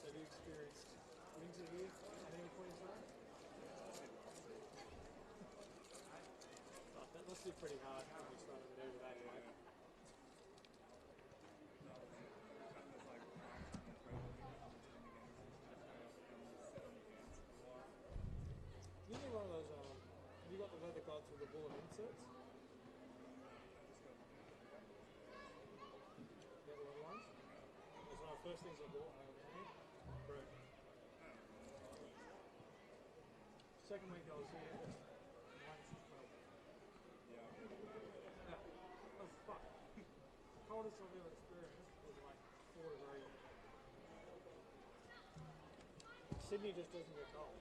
[SPEAKER 7] Have you experienced winter here at any point in time? That must be pretty hard when you're trying to maneuver that way. You need one of those, have you got the leather gloves with the bullet inserts? You got the leather ones? That's one of the first things I bought when I was down here. Correct. Second week I was here, yeah. Oh fuck. The coldest I've ever experienced was like 4 degrees. Sydney just doesn't get cold.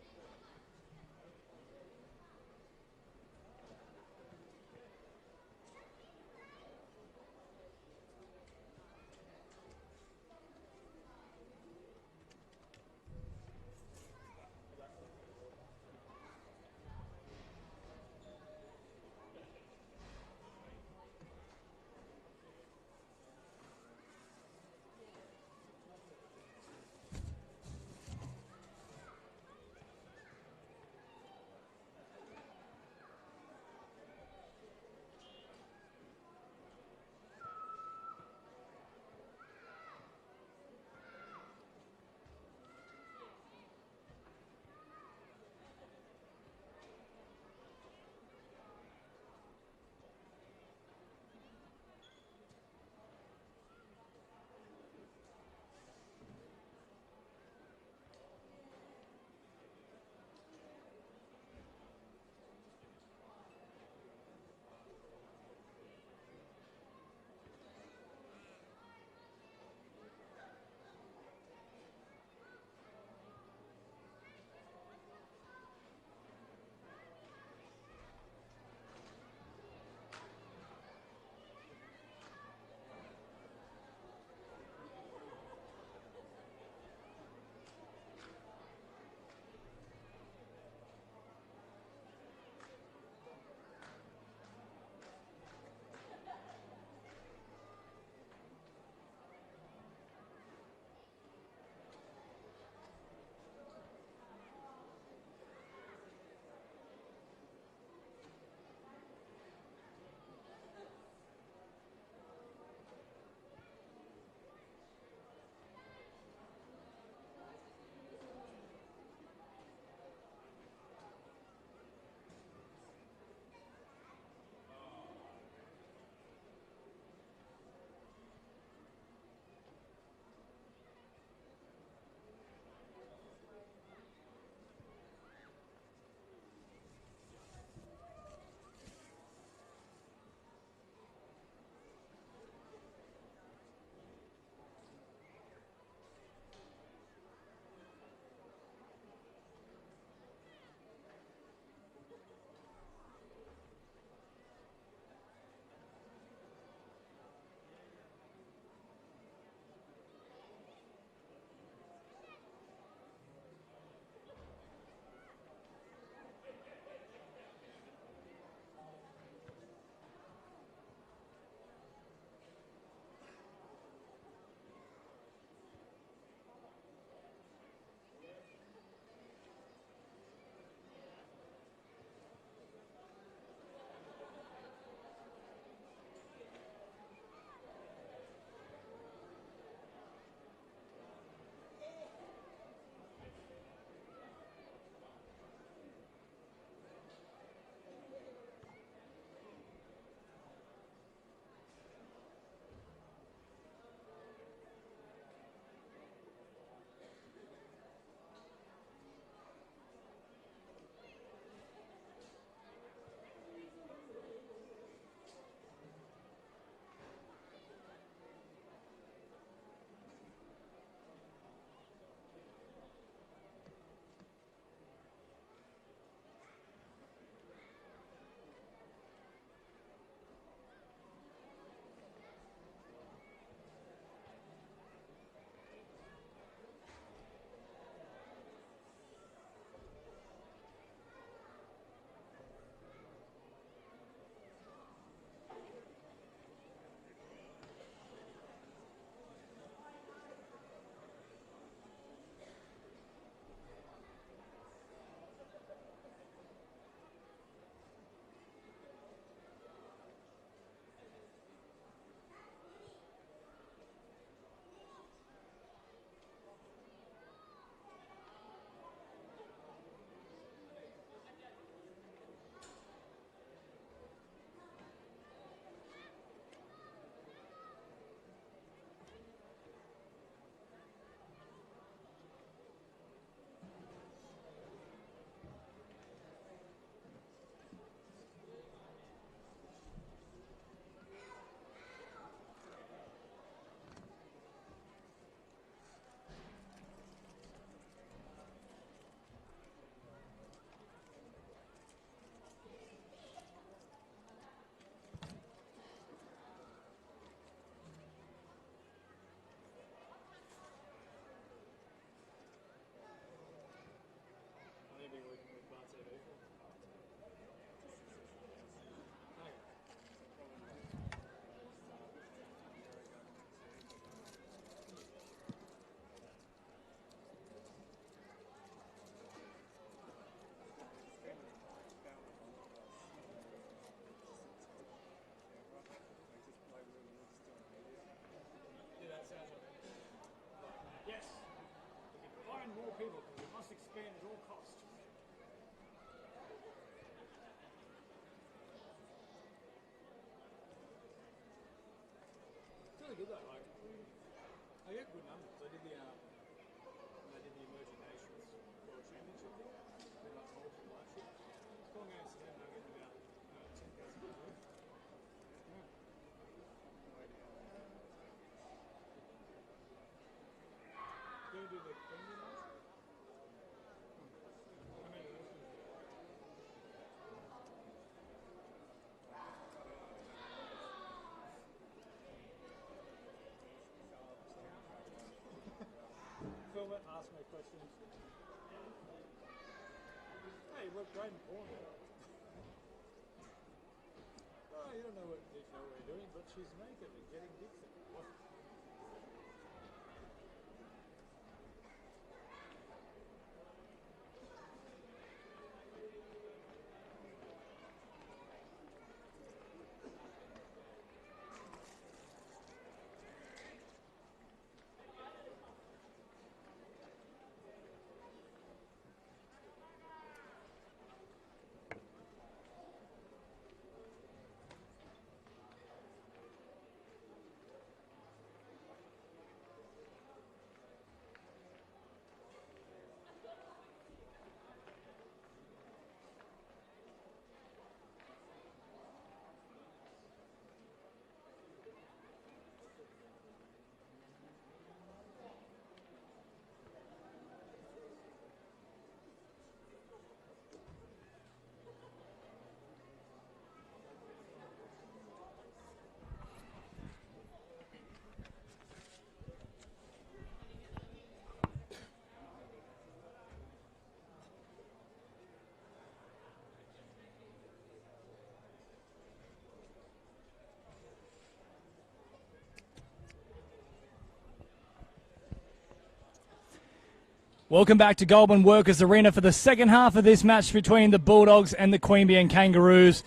[SPEAKER 7] Welcome back to Goulburn Workers Arena for the second half of this match between the Bulldogs and the Queanbeyan Kangaroos.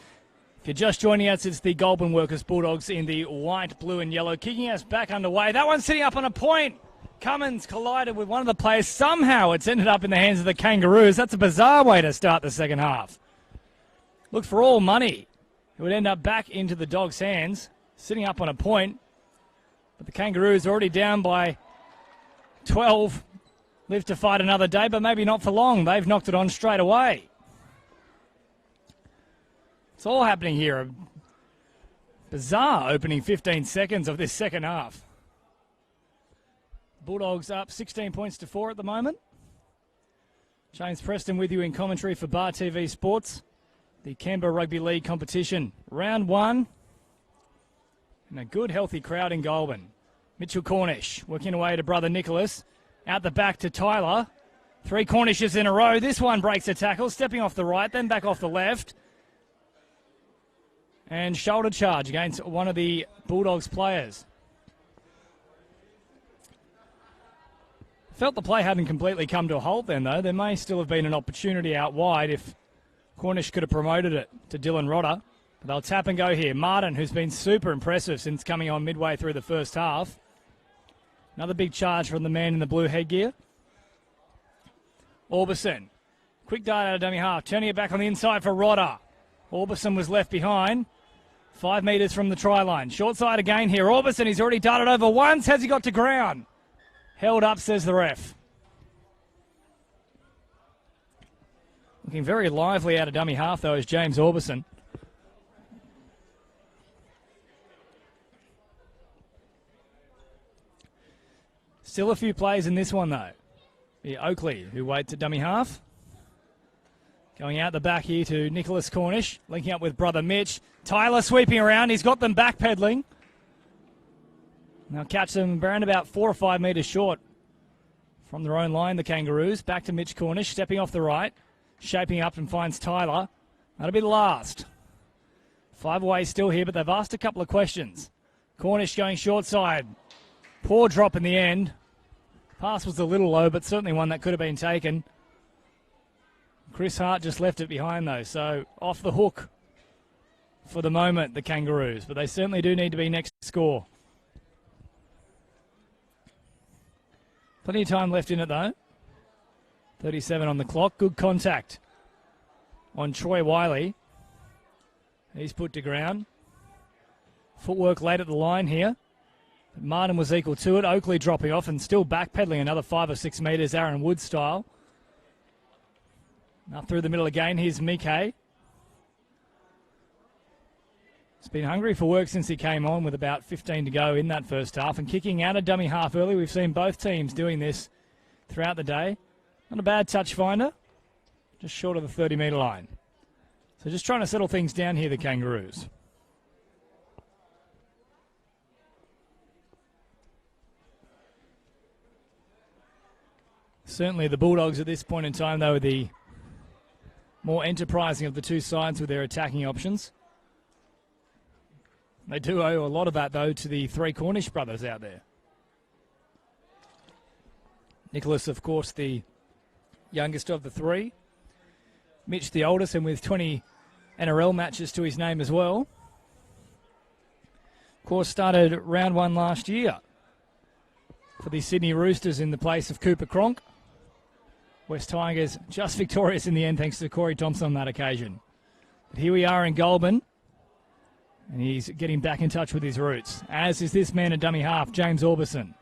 [SPEAKER 7] If you're just joining us, it's the Goulburn Workers Bulldogs in the white, blue and yellow, kicking us back underway. That one's sitting up on a point. Cummins collided with one of the players. Somehow it's ended up in the hands of the Kangaroos. That's a bizarre way to start the second half. Looked for all money. It would end up back into the Dogs' hands, sitting up on a point. But the Kangaroos are already down by 12. Live to fight another day, but maybe not for long. They've knocked it on straight away. It's all happening here. A bizarre opening 15 seconds of this second half. Bulldogs up 16 points to 4 at the moment. James Preston with you in commentary for Bar TV Sports. The Canberra Rugby League competition. Round 1. And a good, healthy crowd in Goulburn. Mitchell Cornish working away to brother Nicholas. Out the back to Tyler. 3 Cornishes in a row. This one breaks a tackle, stepping off the right, then back off the left. And shoulder charge against one of the Bulldogs players. Felt the play hadn't completely come to a halt then, though. There may still have been an opportunity out wide if Cornish could have promoted it to Dylan Rodder. But they'll tap and go here. Martin, who's been super impressive since coming on midway through the first half. Another big charge from the man in the blue headgear. Orbison. Quick dart out of dummy half. Turning it back on the inside for Rodder. Orbison was left behind. 5 metres from the try line. Short side again here. Orbison, he's already darted over once. Has he got to ground? Held up, says the ref. Looking very lively out of dummy half, though, is James Orbison. Still a few plays in this one, though. Oakley, who waits at dummy half. Going out the back here to Nicholas Cornish, linking up with brother Mitch. Tyler sweeping around. He's got them backpedaling. Now catch them around about 4 or 5 metres short from their own line, the Kangaroos. Back to Mitch Cornish, stepping off the right. Shaping up and finds Tyler. That'll be the last. 5 away still here, but they've asked a couple of questions. Cornish going short side. Poor drop in the end. Pass was a little low, but certainly one that could have been taken. Chris Hart just left it behind, though, so off the hook for the moment, the Kangaroos. But they certainly do need to be next to score. Plenty of time left in it, though. 37 on the clock. Good contact on Troy Wiley. He's put to ground. Footwork late at the line here. But Martin was equal to it. Oakley dropping off and still backpedaling another 5 or 6 metres, Aaron Wood style. Up through the middle again, here's Mike. He's been hungry for work since he came on with about 15 to go in that first half. And kicking out a dummy half early. We've seen both teams doing this throughout the day. Not a bad touch finder. Just short of the 30-metre line. So just trying to settle things down here, the Kangaroos. Certainly the Bulldogs at this point in time, though, with the more enterprising of the two sides with their attacking options. They do owe a lot of that, though, to the three Cornish brothers out there. Nicholas, of course, the youngest of the three. Mitch, the oldest, and with 20 NRL matches to his name as well. Of course, started round one last year for the Sydney Roosters in the place of Cooper Cronk. West Tigers just victorious in the end thanks to Corey Thompson on that occasion. But here we are in Goulburn, and he's getting back in touch with his roots, as is this man at dummy half, James Orbison.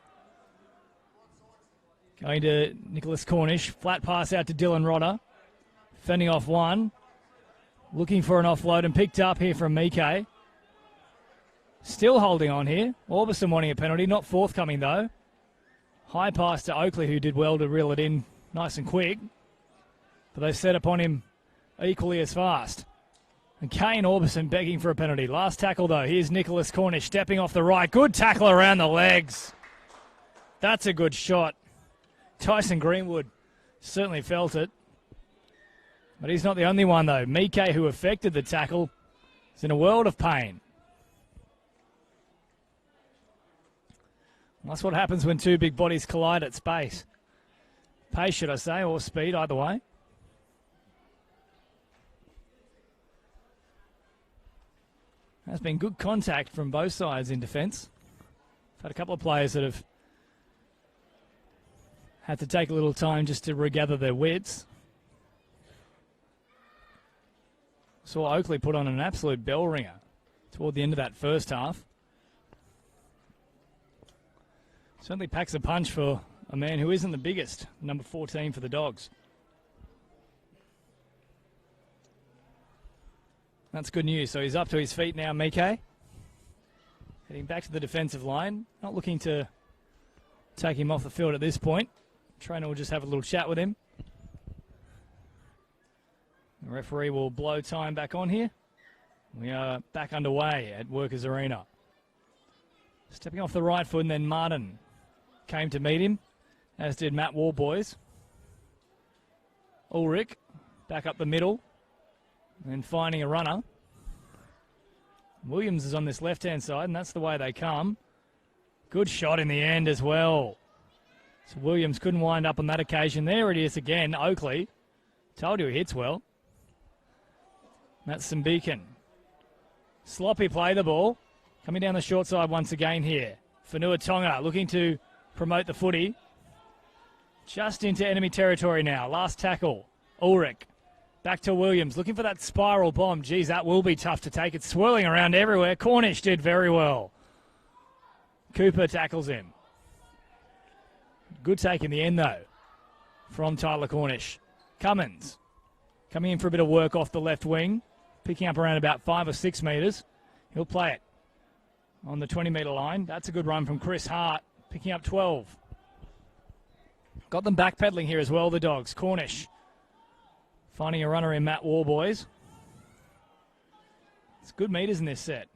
[SPEAKER 7] Going to Nicholas Cornish, flat pass out to Dylan Rodder, fending off one, looking for an offload and picked up here from Mike. Still holding on here. Orbison wanting a penalty, not forthcoming though. High pass to Oakley, who did well to reel it in nice and quick. But they set upon him equally as fast. And Kane Orbison begging for a penalty. Last tackle though, here's Nicholas Cornish stepping off the right. Good tackle around the legs. That's a good shot. Tyson Greenwood certainly felt it. But he's not the only one though. Mike, who affected the tackle, is in a world of pain. That's what happens when two big bodies collide at space. Pace, should I say, or speed, either way. There's been good contact from both sides in defence. Had a couple of players that have had to take a little time just to regather their wits. Saw Oakley put on an absolute bell ringer toward the end of that first half. Certainly packs a punch for a man who isn't the biggest, number 14 for the Dogs. That's good news. So he's up to his feet now, Mike. Heading back to the defensive line. Not looking to take him off the field at this point. Trainer will just have a little chat with him. The referee will blow time back on here. We are back underway at Workers Arena. Stepping off the right foot, and then Martin came to meet him, as did Matt Warboys. Ulrich back up the middle, and finding a runner. Williams is on this left-hand side, and that's the way they come. Good shot in the end as well. So Williams couldn't wind up on that occasion. There it is again, Oakley. Told you he hits well. That's Beacon. Sloppy play the ball. Coming down the short side once again here. Whanua Tonga looking to promote the footy. Just into enemy territory now. Last tackle. Ulrich. Back to Williams. Looking for that spiral bomb. Geez, that will be tough to take. It's swirling around everywhere. Cornish did very well. Cooper tackles him. Good take in the end, though, from Tyler Cornish. Cummins coming in for a bit of work off the left wing. Picking up around about 5 or 6 metres. He'll play it on the 20-metre line. That's a good run from Chris Hart. Picking up 12. Got them backpedaling here as well, the Dogs. Cornish finding a runner in Matt Warboys. It's good metres in this set.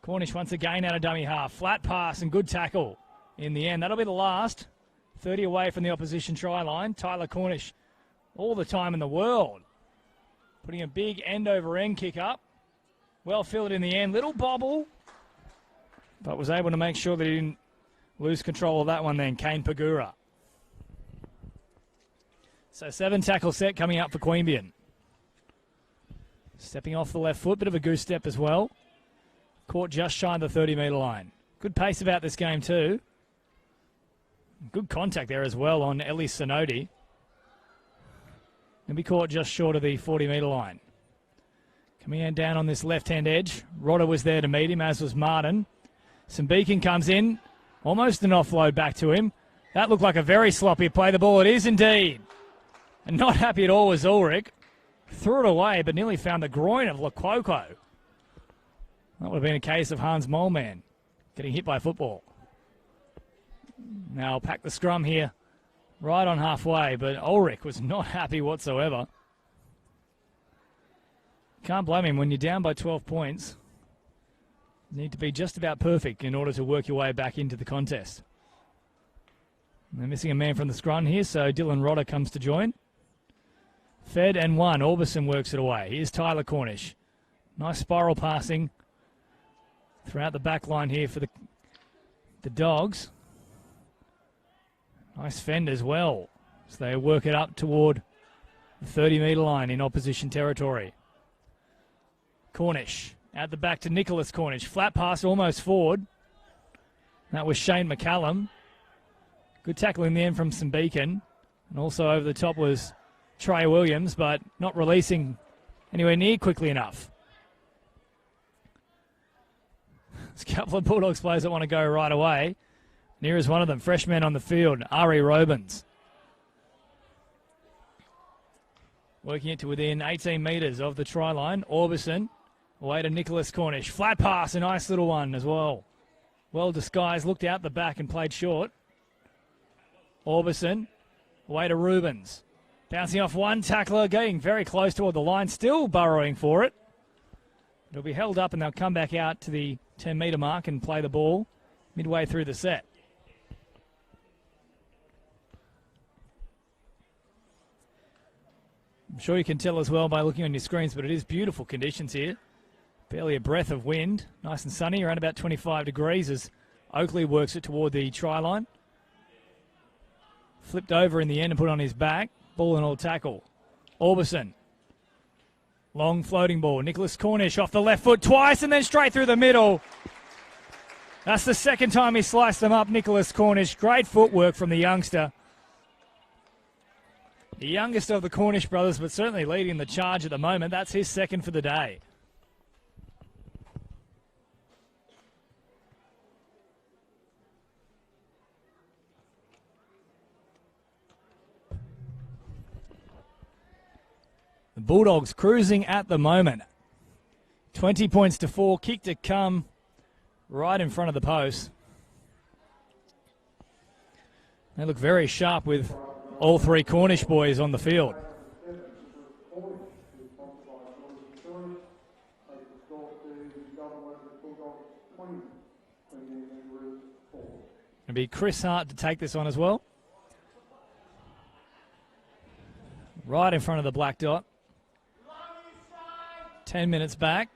[SPEAKER 7] Cornish once again out of dummy half. Flat pass and good tackle in the end. That'll be the last. 30 away from the opposition try line. Tyler Cornish, all the time in the world, putting a big end-over-end kick up. Well fielded in the end. Little bobble, but was able to make sure that he didn't lose control of that one then. Kane Pagura. So 7 tackle set coming up for Queanbeyan. Stepping off the left foot, bit of a goose step as well. Caught just shy of the 30-metre line. Good pace about this game too. Good contact there as well on Ellie Sinodi. And be caught just short of the 40-metre line. Coming in down on this left-hand edge. Rodder was there to meet him, as was Martin. Beacon comes in. Almost an offload back to him. That looked like a very sloppy play. The ball it is indeed. And not happy at all was Ulrich. Threw it away, but nearly found the groin of Loquoco. That would have been a case of Hans Moleman getting hit by a football. Now pack the scrum here. Right on halfway, but Ulrich was not happy whatsoever. Can't blame him when you're down by 12 points. You need to be just about perfect in order to work your way back into the contest. They're missing a man from the scrum here, so Dylan Rodder comes to join. Fed and one. Orbison works it away. Here's Tyler Cornish. Nice spiral passing throughout the back line here for the Dogs. Nice fend as well. So they work it up toward the 30-metre line in opposition territory. Cornish out the back to Nicholas Cornish. Flat pass almost forward. That was Shane McCallum. Good tackle in the end from St Beacon. And also over the top was Trey Williams, but not releasing anywhere near quickly enough. There's a couple of Bulldogs players that want to go right away. And here is one of them, freshman on the field, Ari Robins. Working it to within 18 metres of the try line. Orbison away to Nicholas Cornish. Flat pass, a nice little one as well. Well disguised, looked out the back and played short. Orbison away to Rubens. Bouncing off one tackler, getting very close toward the line, still burrowing for it. It'll be held up and they'll come back out to the 10-metre mark and play the ball midway through the set. I'm sure you can tell as well by looking on your screens, but it is beautiful conditions here. Barely a breath of wind. Nice and sunny, around about 25 degrees as Oakley works it toward the try line. Flipped over in the end and put on his back. Ball and all tackle. Orbison. Long floating ball. Nicholas Cornish off the left foot twice and then straight through the middle. That's the second time he sliced them up, Nicholas Cornish. Great footwork from the youngster. The youngest of the Cornish brothers, but certainly leading the charge at the moment. That's his second for the day. The Bulldogs cruising at the moment. 20 points to 4. Kick to come right in front of the post. They look very sharp with all three Cornish boys on the field. It'll be Chris Hart to take this on as well. Right in front of the black dot. 10 minutes back.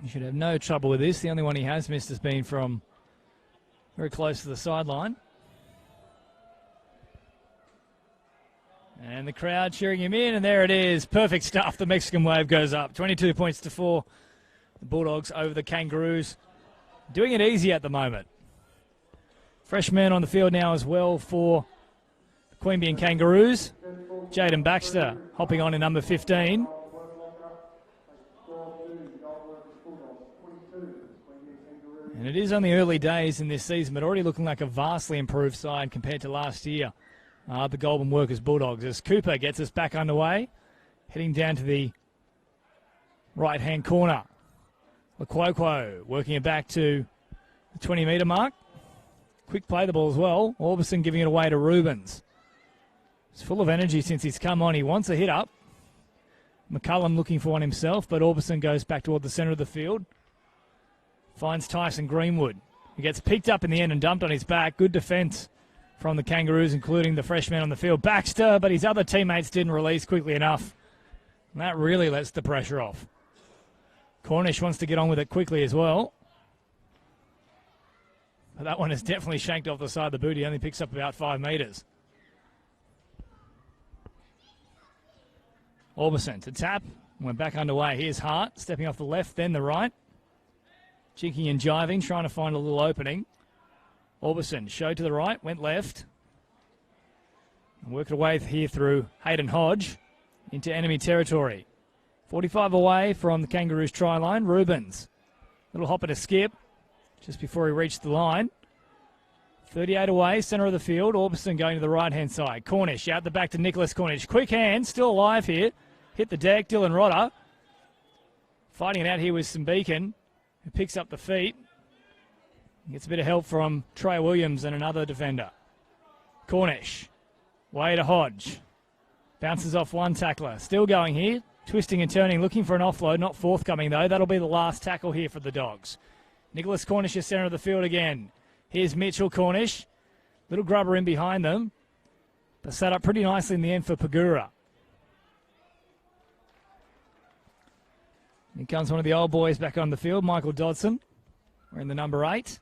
[SPEAKER 7] He should have no trouble with this. The only one he has missed has been from very close to the sideline. And the crowd cheering him in, and there it is. Perfect stuff. The Mexican wave goes up. 22 points to 4. The Bulldogs over the Kangaroos. Doing it easy at the moment. Freshman on the field now as well for the Queanbeyan Kangaroos. Jaden Baxter hopping on in number 15. And it is only early days in this season, but already looking like a vastly improved side compared to last year. The Goulburn Workers Bulldogs, as Cooper gets us back underway, heading down to the right-hand corner. Laquoquo working it back to the 20-metre mark. Quick play the ball as well. Orbison giving it away to Rubens. He's full of energy since he's come on. He wants a hit up. McCullum looking for one himself, but Orbison goes back toward the centre of the field. Finds Tyson Greenwood. He gets picked up in the end and dumped on his back. Good defence from the Kangaroos, including the freshman on the field, Baxter, but his other teammates didn't release quickly enough. And that really lets the pressure off. Cornish wants to get on with it quickly as well. But that one is definitely shanked off the side of the boot. He only picks up about 5 metres. Orbison to tap. Went back underway. Here's Hart, stepping off the left, then the right. Jinking and jiving, trying to find a little opening. Orbison showed to the right, went left. And worked away here through Hayden Hodge into enemy territory. 45 away from the Kangaroos try line. Rubens. Little hop and a skip just before he reached the line. 38 away, centre of the field. Orbison going to the right-hand side. Cornish out the back to Nicholas Cornish. Quick hand, still alive here. Hit the deck, Dylan Rodder. Fighting it out here with St Beacon, who picks up the feet. Gets a bit of help from Trey Williams and another defender. Cornish. Way to Hodge. Bounces off one tackler. Still going here. Twisting and turning, looking for an offload. Not forthcoming, though. That'll be the last tackle here for the Dogs. Nicholas Cornish is centre of the field again. Here's Mitchell Cornish. Little grubber in behind them. But set up pretty nicely in the end for Pagura. Here comes one of the old boys back on the field, Michael Dodson, wearing the number 8.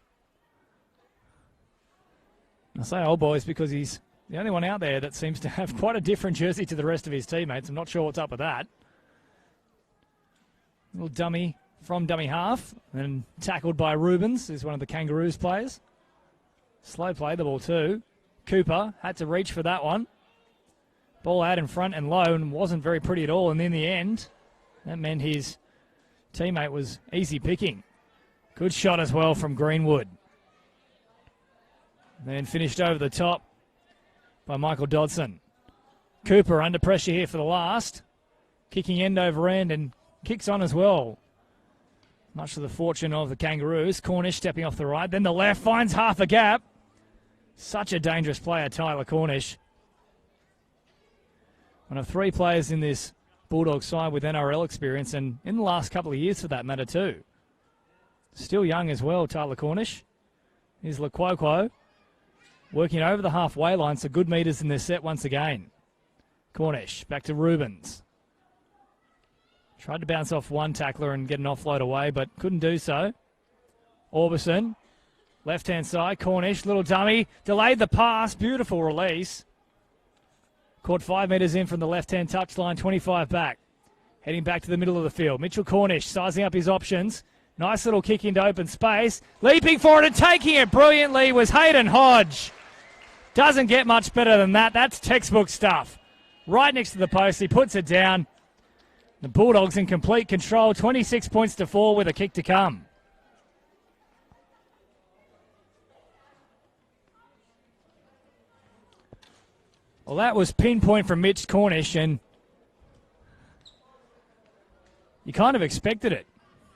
[SPEAKER 7] I say old boys because he's the only one out there that seems to have quite a different jersey to the rest of his teammates. I'm not sure what's up with that. Little dummy from dummy half, and tackled by Rubens, who's one of the Kangaroos players. Slow play, the ball too. Cooper had to reach for that one. Ball out in front and low, and wasn't very pretty at all. And in the end, that meant his teammate was easy picking. Good shot as well from Greenwood. Then finished over the top by Michael Dodson. Cooper under pressure here for the last. Kicking end over end and kicks on as well. Much to the fortune of the Kangaroos. Cornish stepping off the right. Then the left finds half a gap. Such a dangerous player, Tyler Cornish. One of 3 players in this Bulldogs side with NRL experience, and in the last couple of years for that matter too. Still young as well, Tyler Cornish. Here's Lequoquo. Working over the halfway line, so good meters in this set once again. Cornish, back to Rubens. Tried to bounce off one tackler and get an offload away, but couldn't do so. Orbison, left-hand side. Cornish, little dummy. Delayed the pass. Beautiful release. Caught 5 metres in from the left-hand touchline, 25 back. Heading back to the middle of the field. Mitchell Cornish sizing up his options. Nice little kick into open space. Leaping for it and taking it brilliantly was Hayden Hodge. Doesn't get much better than that. That's textbook stuff. Right next to the post. He puts it down. The Bulldogs in complete control. 26 points to 4 with a kick to come. Well, that was pinpoint from Mitch Cornish, and you kind of expected it,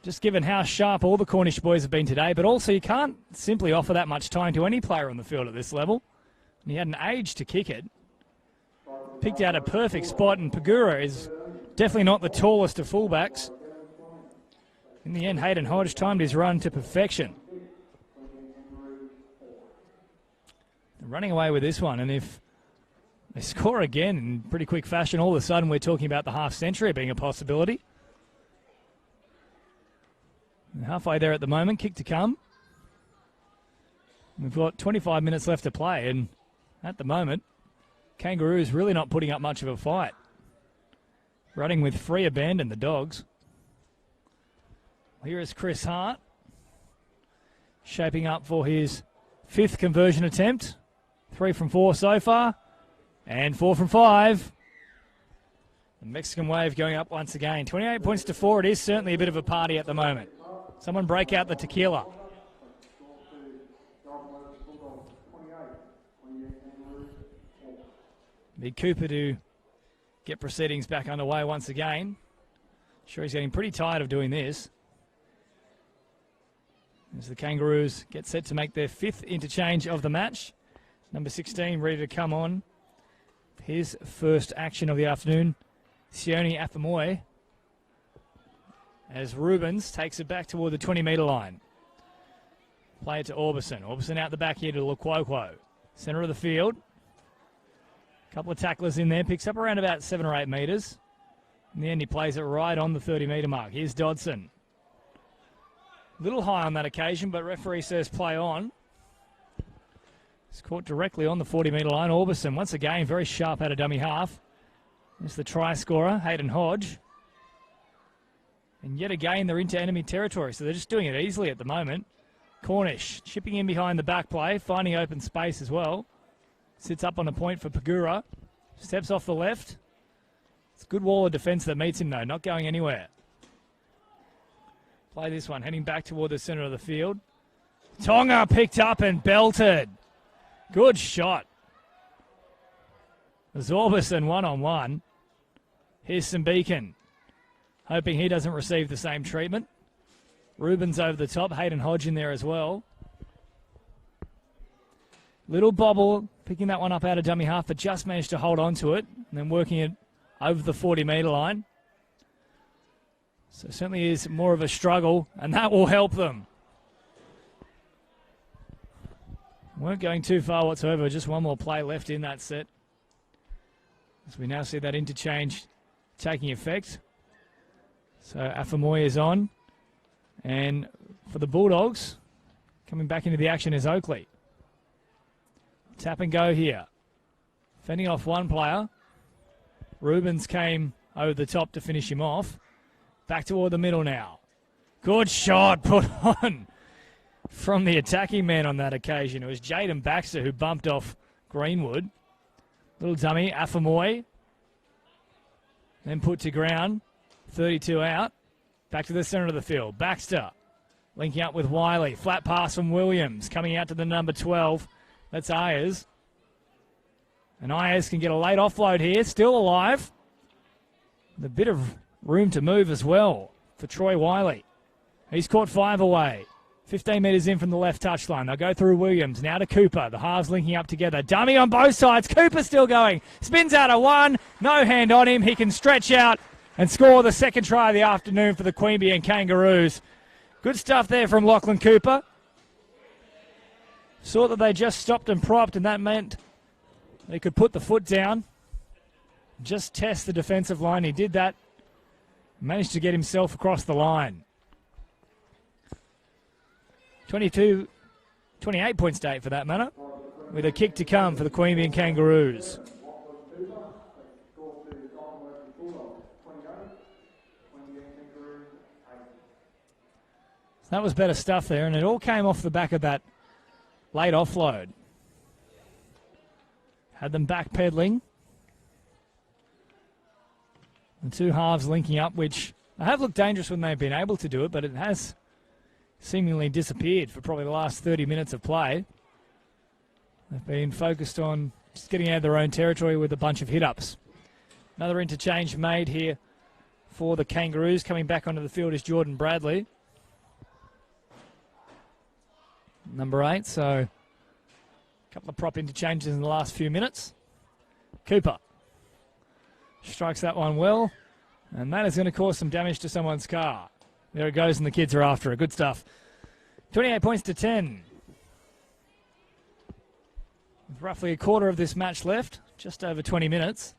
[SPEAKER 7] just given how sharp all the Cornish boys have been today, but also you can't simply offer that much time to any player on the field at this level. And he had an age to kick it. Picked out a perfect spot, and Pagura is definitely not the tallest of fullbacks. In the end, Hayden Hodge timed his run to perfection. They're running away with this one, and if they score again in pretty quick fashion, all of a sudden we're talking about the half century being a possibility. And halfway there at the moment, kick to come. We've got 25 minutes left to play, and at the moment, Kangaroos really not putting up much of a fight. Running with free abandon, the Dogs. Here is Chris Hart, shaping up for his 5th conversion attempt. 3 from 4 so far, and 4 from 5. The Mexican wave going up once again. 28 points to 4. It is certainly a bit of a party at the moment. Someone break out the tequila. Big Cooper to get proceedings back underway once again. Sure, he's getting pretty tired of doing this. As the Kangaroos get set to make their 5th interchange of the match. Number 16 ready to come on. His first action of the afternoon, Sione Afamoy. As Rubens takes it back toward the 20-metre line. Play it to Orbison. Orbison out the back here to Lequoquo. Centre of the field. Couple of tacklers in there. Picks up around about 7 or 8 metres. In the end, he plays it right on the 30-metre mark. Here's Dodson. Little high on that occasion, but referee says play on. It's caught directly on the 40-metre line. Orbison, once again, very sharp out of dummy half. There's the try scorer, Hayden Hodge. And yet again, they're into enemy territory, so they're just doing it easily at the moment. Cornish chipping in behind the back play, finding open space as well. Sits up on a point for Pagura. Steps off the left. It's a good wall of defence that meets him, though, not going anywhere. Play this one, heading back toward the centre of the field. Tonga picked up and belted. Good shot. Orbison one-on-one. Here's Beacon, hoping he doesn't receive the same treatment. Rubens over the top, Hayden Hodge in there as well. Little bobble, picking that one up out of dummy half, but just managed to hold on to it, and then working it over the 40-metre line. So certainly is more of a struggle, and that will help them. Weren't going too far whatsoever, just one more play left in that set. As we now see that interchange taking effect. So Afamoy is on. And for the Bulldogs, coming back into the action is Oakley. Tap and go here. Fending off one player. Rubens came over the top to finish him off. Back toward the middle now. Good shot put on from the attacking man on that occasion. It was Jaden Baxter who bumped off Greenwood. Little dummy, Afamoy. Then put to ground. 32 out. Back to the centre of the field. Baxter linking up with Wiley. Flat pass from Williams. Coming out to the number 12. That's Ayers. And Ayers can get a late offload here. Still alive. With a bit of room to move as well for Troy Wiley. He's caught 5 away. 15 metres in from the left touchline. They'll go through Williams. Now to Cooper. The halves linking up together. Dummy on both sides. Cooper still going. Spins out of one. No hand on him. He can stretch out and score the second try of the afternoon for the Queanbeyan Kangaroos. Good stuff there from Lachlan Cooper. Saw that they just stopped and propped, and that meant they could put the foot down. Just test the defensive line. He did that. Managed to get himself across the line. 28 points to 8 for that matter, with a kick to come for the Queanbeyan Kangaroos. That was better stuff there, and it all came off the back of that late offload. Had them backpedaling. The two halves linking up, which they have looked dangerous when they've been able to do it, but it has seemingly disappeared for probably the last 30 minutes of play. They've been focused on just getting out of their own territory with a bunch of hit-ups. Another interchange made here for the Kangaroos. Coming back onto the field is Jordan Bradley. Number 8, so a couple of prop interchanges in the last few minutes. Cooper strikes that one well, and that is going to cause some damage to someone's car. There it goes, and the kids are after it. Good stuff. 28 points to 10. With roughly a quarter of this match left, just over 20 minutes.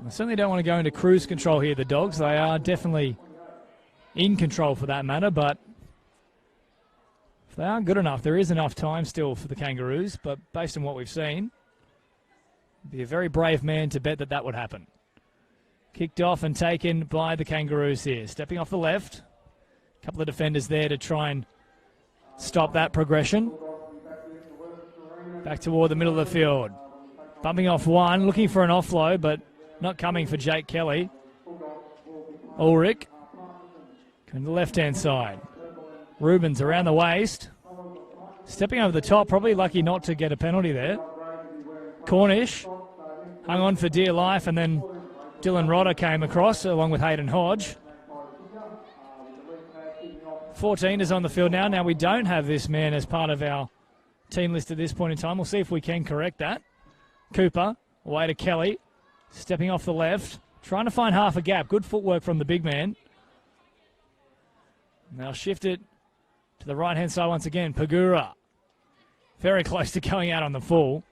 [SPEAKER 7] I certainly don't want to go into cruise control here, the Dogs. They are definitely in control for that matter, but if they aren't good enough, there is enough time still for the Kangaroos, but based on what we've seen, be a very brave man to bet that that would happen. Kicked off and taken by the Kangaroos here. Stepping off the left. A couple of defenders there to try and stop that progression. Back toward the middle of the field. Bumping off one, looking for an offload, but not coming for Jake Kelly. Ulrich. Going to the left-hand side. Rubens around the waist. Stepping over the top, probably lucky not to get a penalty there. Cornish hung on for dear life, and then Dylan Rodder came across along with Hayden Hodge. 14 is on the field now. Now we don't have this man as part of our team list at this point in time. We'll see if we can correct that. Cooper, away to Kelly. Stepping off the left. Trying to find half a gap. Good footwork from the big man. Now shift it to the right-hand side once again. Pagura. Very close to going out on the full.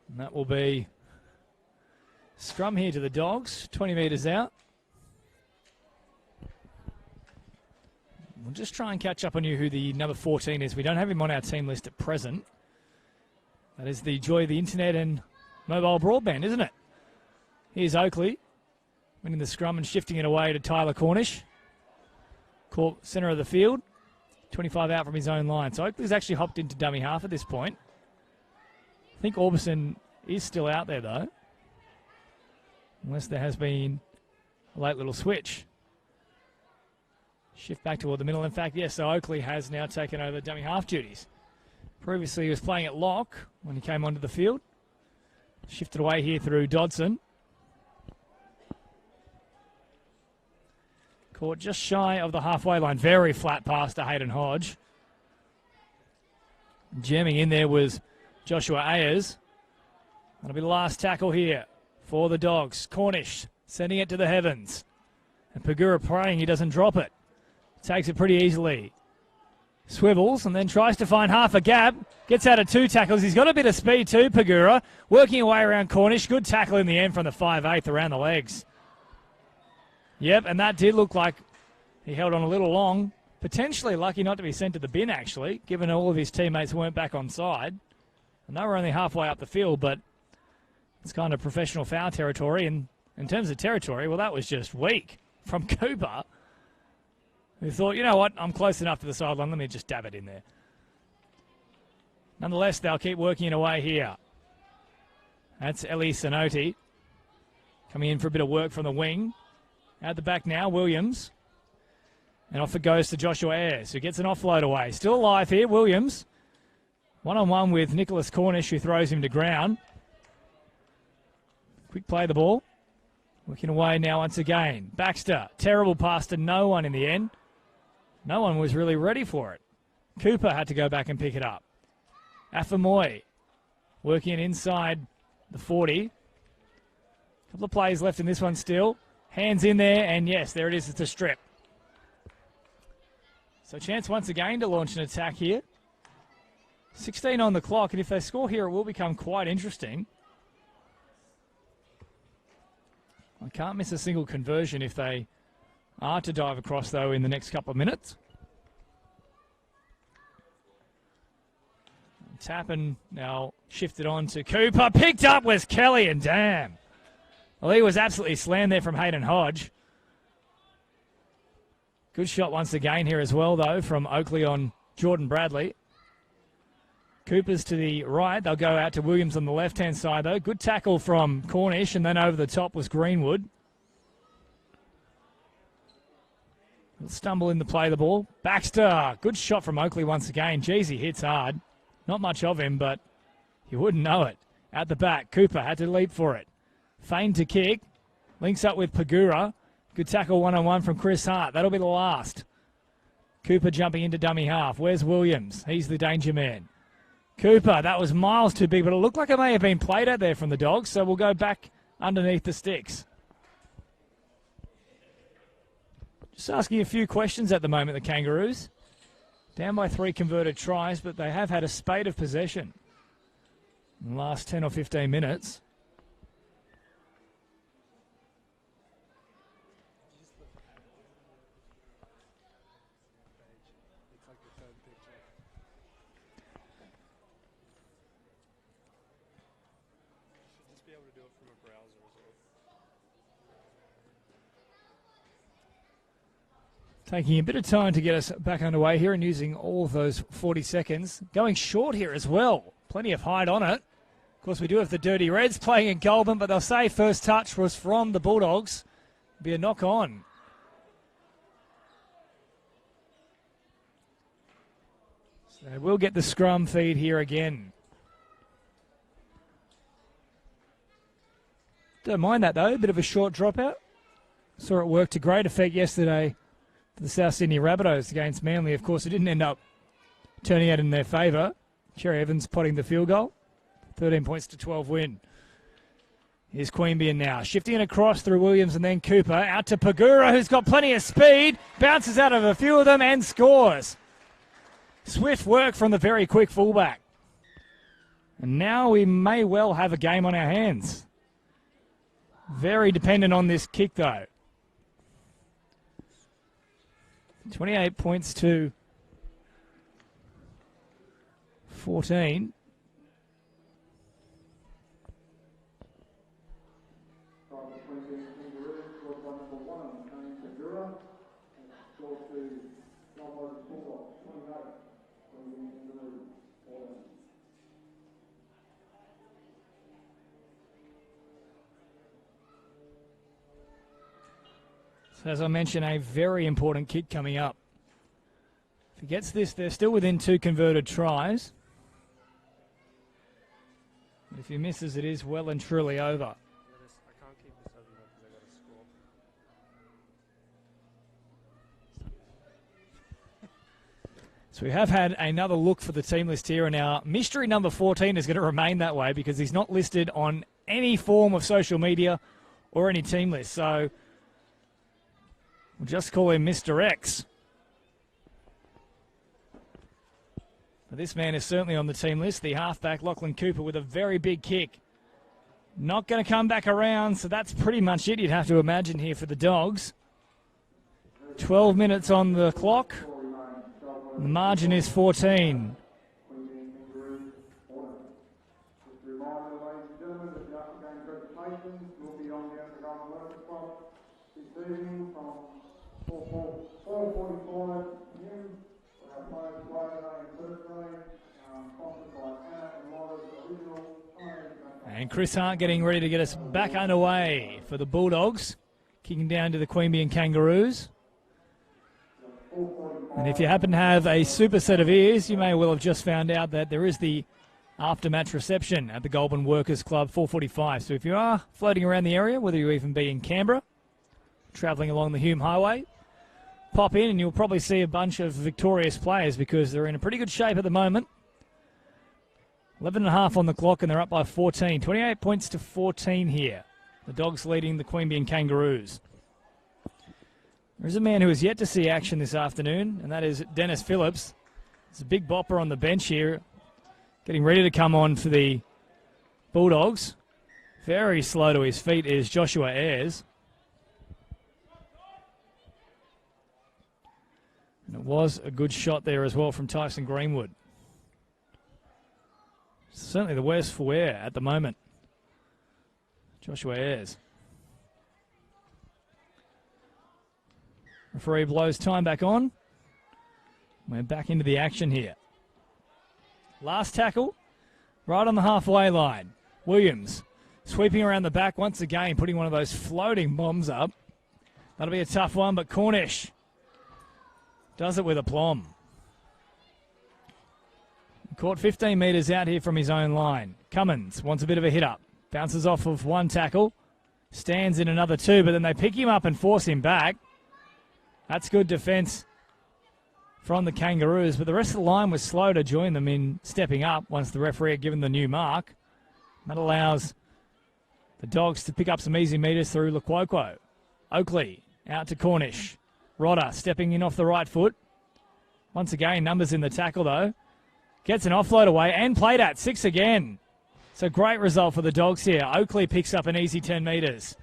[SPEAKER 7] And that will be scrum here to the Dogs, 20 metres out. We'll just try and catch up on you who the number 14 is. We don't have him on our team list at present. That is the joy of the internet and mobile broadband, isn't it? Here's Oakley, winning the scrum and shifting it away to Tyler Cornish. Caught centre of the field, 25 out from his own line. So Oakley's actually hopped into dummy half at this point. I think Orbison is still out there, though. Unless there has been a late little switch. Shift back toward the middle. In fact, yes, so Oakley has now taken over dummy half duties. Previously, he was playing at lock when he came onto the field. Shifted away here through Dodson. Caught just shy of the halfway line. Very flat pass to Hayden Hodge. Jamming in there was Joshua Ayers. That'll be the last tackle here for the Dogs. Cornish sending it to the heavens. And Pagura praying he doesn't drop it. Takes it pretty easily. Swivels and then tries to find half a gap. Gets out of 2 tackles. He's got a bit of speed too, Pagura. Working away around Cornish. Good tackle in the end from the 5'8" around the legs. Yep, and that did look like he held on a little long. Potentially lucky not to be sent to the bin, actually, given all of his teammates weren't back on side. And they were only halfway up the field, but it's kind of professional foul territory. And in terms of territory, well, that was just weak from Cooper, who thought, you know what, I'm close enough to the sideline, let me just dab it in there. Nonetheless, they'll keep working it away here. That's Ellie Sanotti coming in for a bit of work from the wing. At the back now, Williams. And off it goes to Joshua Ayres, who gets an offload away. Still alive here, Williams. One-on-one with Nicholas Cornish, who throws him to ground. Quick play the ball. Working away now once again. Baxter, terrible pass to no one in the end. No one was really ready for it. Cooper had to go back and pick it up. Afamoy working it inside the 40. Couple of plays left in this one still. Hands in there, and yes, there it is. It's a strip. So chance once again to launch an attack here. 16 on the clock, and if they score here, it will become quite interesting. I can't miss a single conversion if they are to dive across, though, in the next couple of minutes. Tappan now shifted on to Cooper. Picked up was Kelly, and damn. Well, he was absolutely slammed there from Hayden Hodge. Good shot once again here as well, though, from Oakley on Jordan Bradley. Cooper's to the right. They'll go out to Williams on the left-hand side, though. Good tackle from Cornish, and then over the top was Greenwood. He'll stumble in to play the ball. Baxter, good shot from Oakley once again. Jeez, he hits hard. Not much of him, but you wouldn't know it. At the back, Cooper had to leap for it. Feign to kick. Links up with Pagura. Good tackle one-on-one from Chris Hart. That'll be the last. Cooper jumping into dummy half. Where's Williams? He's the danger man. Cooper, that was miles too big, but it looked like it may have been played out there from the Dogs, so we'll go back underneath the sticks. Just asking a few questions at the moment, the Kangaroos. Down by 3 converted tries, but they have had a spate of possession in the last 10 or 15 minutes. Taking a bit of time to get us back underway here and using all of those 40 seconds. Going short here as well. Plenty of height on it. Of course, we do have the Dirty Reds playing in Goulburn, but they'll say first touch was from the Bulldogs. Be a knock on. So we'll get the scrum feed here again. Don't mind that, though. A bit of a short dropout. Saw it work to great effect yesterday for the South Sydney Rabbitohs against Manly. Of course, it didn't end up turning out in their favour. Cherry Evans potting the field goal. 13 points to 12 win. Here's Queanbeyan now. Shifting it across through Williams and then Cooper. Out to Pagura, who's got plenty of speed. Bounces out of a few of them and scores. Swift work from the very quick fullback. And now we may well have a game on our hands. Very dependent on this kick, though. 28 points to 14. So as I mentioned, a very important kick coming up. If he gets this, they're still within 2 converted tries. But if he misses, it is well and truly over. So we have had another look for the team list here, and our mystery number 14 is going to remain that way because he's not listed on any form of social media or any team list. So we'll just call him Mr. X. But this man is certainly on the team list, the halfback Lachlan Cooper with a very big kick. Not going to come back around, so that's pretty much it, you'd have to imagine, here for the Dogs. 12 minutes on the clock. The margin is 14. And Chris Hart getting ready to get us back underway for the Bulldogs, kicking down to the Queanbeyan Kangaroos. And if you happen to have a super set of ears, you may well have just found out that there is the after-match reception at the Goulburn Workers Club, 4:45. So if you are floating around the area, whether you even be in Canberra, travelling along the Hume Highway, pop in and you'll probably see a bunch of victorious players because they're in a pretty good shape at the moment. 11.5 on the clock and they're up by 14. 28 points to 14 here. The Dogs leading the Queanbeyan Kangaroos. There's a man who is yet to see action this afternoon, and that is Dennis Phillips. There's a big bopper on the bench here, getting ready to come on for the Bulldogs. Very slow to his feet is Joshua Ayres. And it was a good shot there as well from Tyson Greenwood. Certainly the worst for wear at the moment. Joshua Ayres. Referee blows time back on. We're back into the action here. Last tackle, right on the halfway line. Williams sweeping around the back once again, putting one of those floating bombs up. That'll be a tough one, but Cornish does it with aplomb. Caught 15 metres out here from his own line. Cummins wants a bit of a hit up. Bounces off of one tackle. Stands in another two, but then they pick him up and force him back. That's good defence from the Kangaroos, but the rest of the line was slow to join them in stepping up once the referee had given the new mark. That allows the Dogs to pick up some easy metres through Laquoquo. Oakley out to Cornish. Rodder stepping in off the right foot. Once again, numbers in the tackle though. Gets an offload away and played at 6 again. It's a great result for the Dogs here. Oakley picks up an easy 10 metres.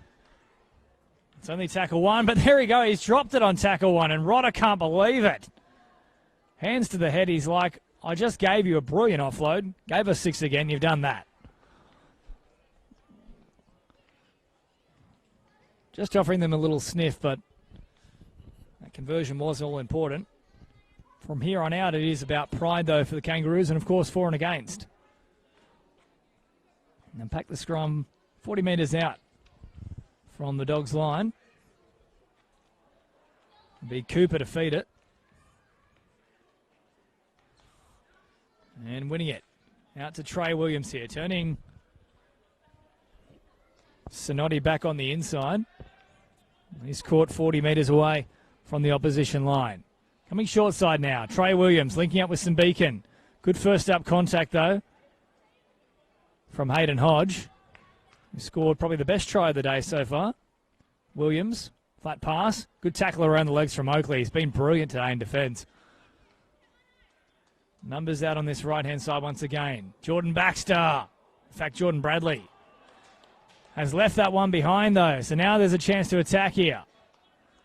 [SPEAKER 7] It's only tackle one, but there we go. He's dropped it on tackle one, and Rodder can't believe it. Hands to the head. He's like, I just gave you a brilliant offload. Gave us 6 again. You've done that. Just offering them a little sniff, but that conversion was all important. From here on out, it is about pride, though, for the Kangaroos, and, of course, for and against. And then pack the scrum 40 metres out from the Dogs' line. It'll be Cooper to feed it. And winning it. Out to Trey Williams here, turning Sonotti back on the inside. He's caught 40 metres away from the opposition line. Coming short side now. Trey Williams linking up with St. Beacon. Good first up contact, though, from Hayden Hodge, who scored probably the best try of the day so far. Williams, flat pass. Good tackle around the legs from Oakley. He's been brilliant today in defence. Numbers out on this right-hand side once again. Jordan Baxter. In fact, Jordan Bradley has left that one behind, though. So now there's a chance to attack here.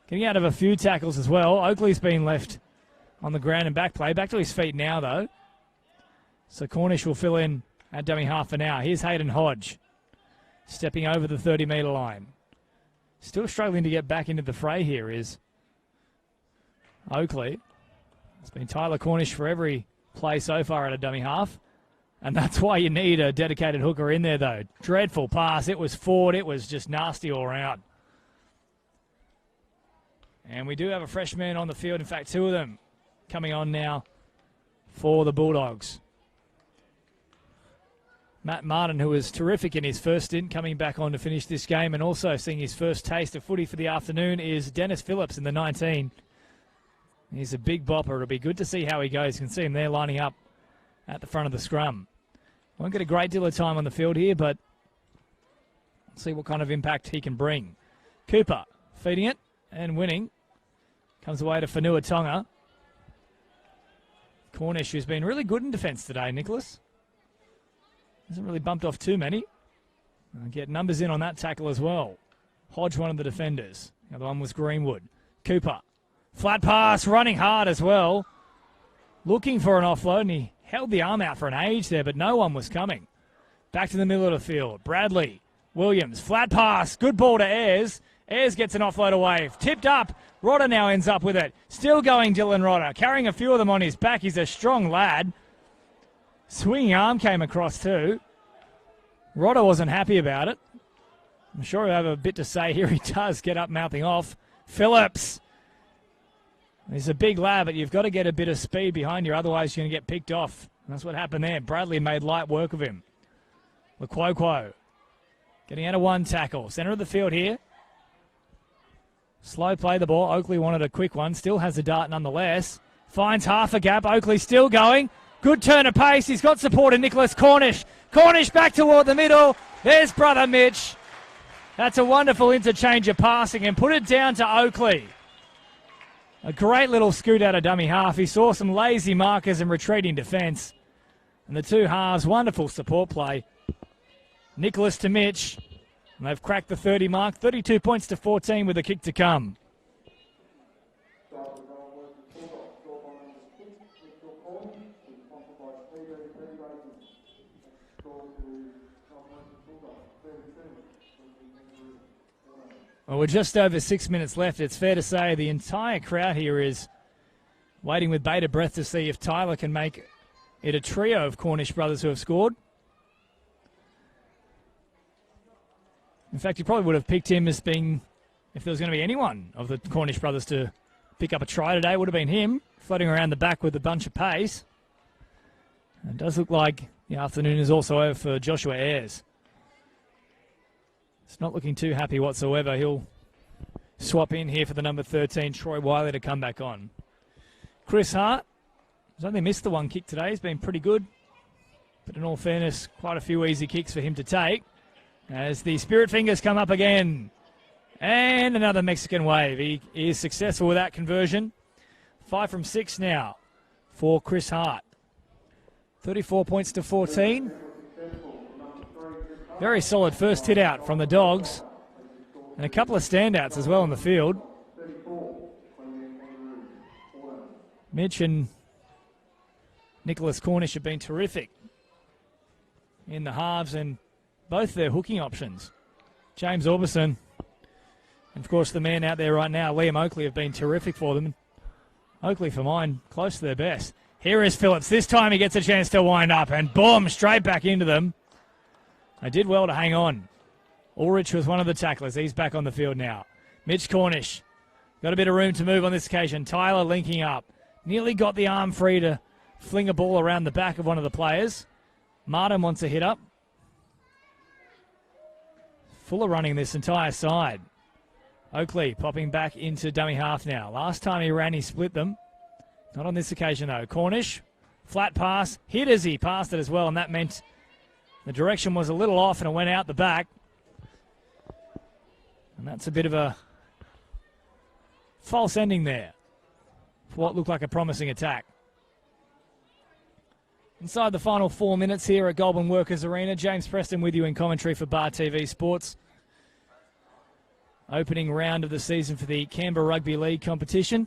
[SPEAKER 7] Getting out of a few tackles as well. Oakley's been left on the ground and back play. Back to his feet now, though. So Cornish will fill in at dummy half for now. Here's Hayden Hodge, stepping over the 30-metre line. Still struggling to get back into the fray here is Oakley. It's been Tyler Cornish for every play so far at a dummy half. And that's why you need a dedicated hooker in there, though. Dreadful pass. It was forward. It was just nasty all around. And we do have a freshman on the field. In fact, 2 of them coming on now for the Bulldogs. Matt Martin, who was terrific in his first stint, coming back on to finish this game and also seeing his first taste of footy for the afternoon, is Dennis Phillips in the 19. He's a big bopper. It'll be good to see how he goes. You can see him there lining up at the front of the scrum. Won't get a great deal of time on the field here, but see what kind of impact he can bring. Cooper feeding it and winning. Comes away to Whanua Tonga. Cornish, who's been really good in defence today, Nicholas. Hasn't really bumped off too many. Get numbers in on that tackle as well. Hodge, one of the defenders. The other one was Greenwood. Cooper. Flat pass, running hard as well. Looking for an offload, and he held the arm out for an age there, but no one was coming. Back to the middle of the field. Bradley. Williams. Flat pass. Good ball to Ayres. Ayres gets an offload away. Tipped up. Rodder now ends up with it. Still going Dylan Rodder. Carrying a few of them on his back. He's a strong lad. Swinging arm came across too. Rodder wasn't happy about it. I'm sure he'll have a bit to say here. He does get up mouthing off. Phillips. He's a big lad, but you've got to get a bit of speed behind you, otherwise you're going to get picked off. And that's what happened there. Bradley made light work of him. Lequoquo getting out of one tackle. Centre of the field here. Slow play the ball. Oakley wanted a quick one. Still has a dart nonetheless. Finds half a gap. Oakley still going. Good turn of pace. He's got support in Nicholas Cornish. Cornish back toward the middle. There's brother Mitch. That's a wonderful interchange of passing and put it down to Oakley. A great little scoot out of dummy half. He saw some lazy markers and retreating defence. And the two halves, wonderful support play. Nicholas to Mitch. And they've cracked the 30 mark. 32 points to 14 with a kick to come. Well, we're just over 6 minutes left. It's fair to say the entire crowd here is waiting with bated breath to see if Tyler can make it a trio of Cornish brothers who have scored. In fact, you probably would have picked him as being, if there was going to be anyone of the Cornish brothers to pick up a try today, it would have been him, floating around the back with a bunch of pace. It does look like the afternoon is also over for Joshua Ayres. It's not looking too happy whatsoever. He'll swap in here for the number 13, Troy Wiley, to come back on. Chris Hart has only missed the one kick today. He's been pretty good. But in all fairness, quite a few easy kicks for him to take. As the Spirit Fingers come up again. And another Mexican wave. He is successful with that conversion. 5 from 6 now for Chris Hart. 34 points to 14. Very solid first hit out from the Dogs. And a couple of standouts as well in the field. Mitch and Nicholas Cornish have been terrific in the halves and both their hooking options. James Orbison and, of course, the man out there right now, Liam Oakley, have been terrific for them. Oakley, for mine, close to their best. Here is Phillips. This time he gets a chance to wind up and boom, straight back into them. They did well to hang on. Ulrich was one of the tacklers. He's back on the field now. Mitch Cornish. Got a bit of room to move on this occasion. Tyler linking up. Nearly got the arm free to fling a ball around the back of one of the players. Martin wants a hit up. Fuller running this entire side. Oakley popping back into dummy half now. Last time he ran, he split them. Not on this occasion, though. Cornish, flat pass. Hit as he passed it as well, and that meant the direction was a little off and it went out the back. And that's a bit of a false ending there for what looked like a promising attack. Inside the final 4 minutes here at Goulburn Workers Arena, James Preston with you in commentary for Bar TV Sports. Opening round of the season for the Canberra Rugby League competition.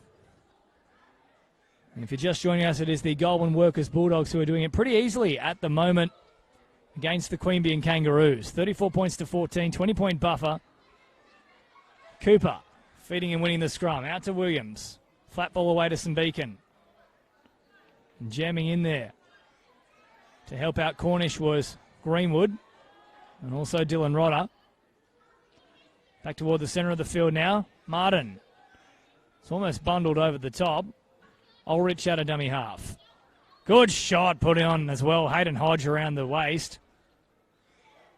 [SPEAKER 7] And if you're just joining us, it is the Goulburn Workers Bulldogs who are doing it pretty easily at the moment against the Queanbeyan Kangaroos. 34 points to 14, 20-point buffer. Cooper feeding and winning the scrum. Out to Williams. Flat ball away to St Beacon. And jamming in there to help out Cornish was Greenwood and also Dylan Rodder. Back toward the centre of the field now. Martin. It's almost bundled over the top. Ulrich out of dummy half. Good shot put on as well. Hayden Hodge around the waist.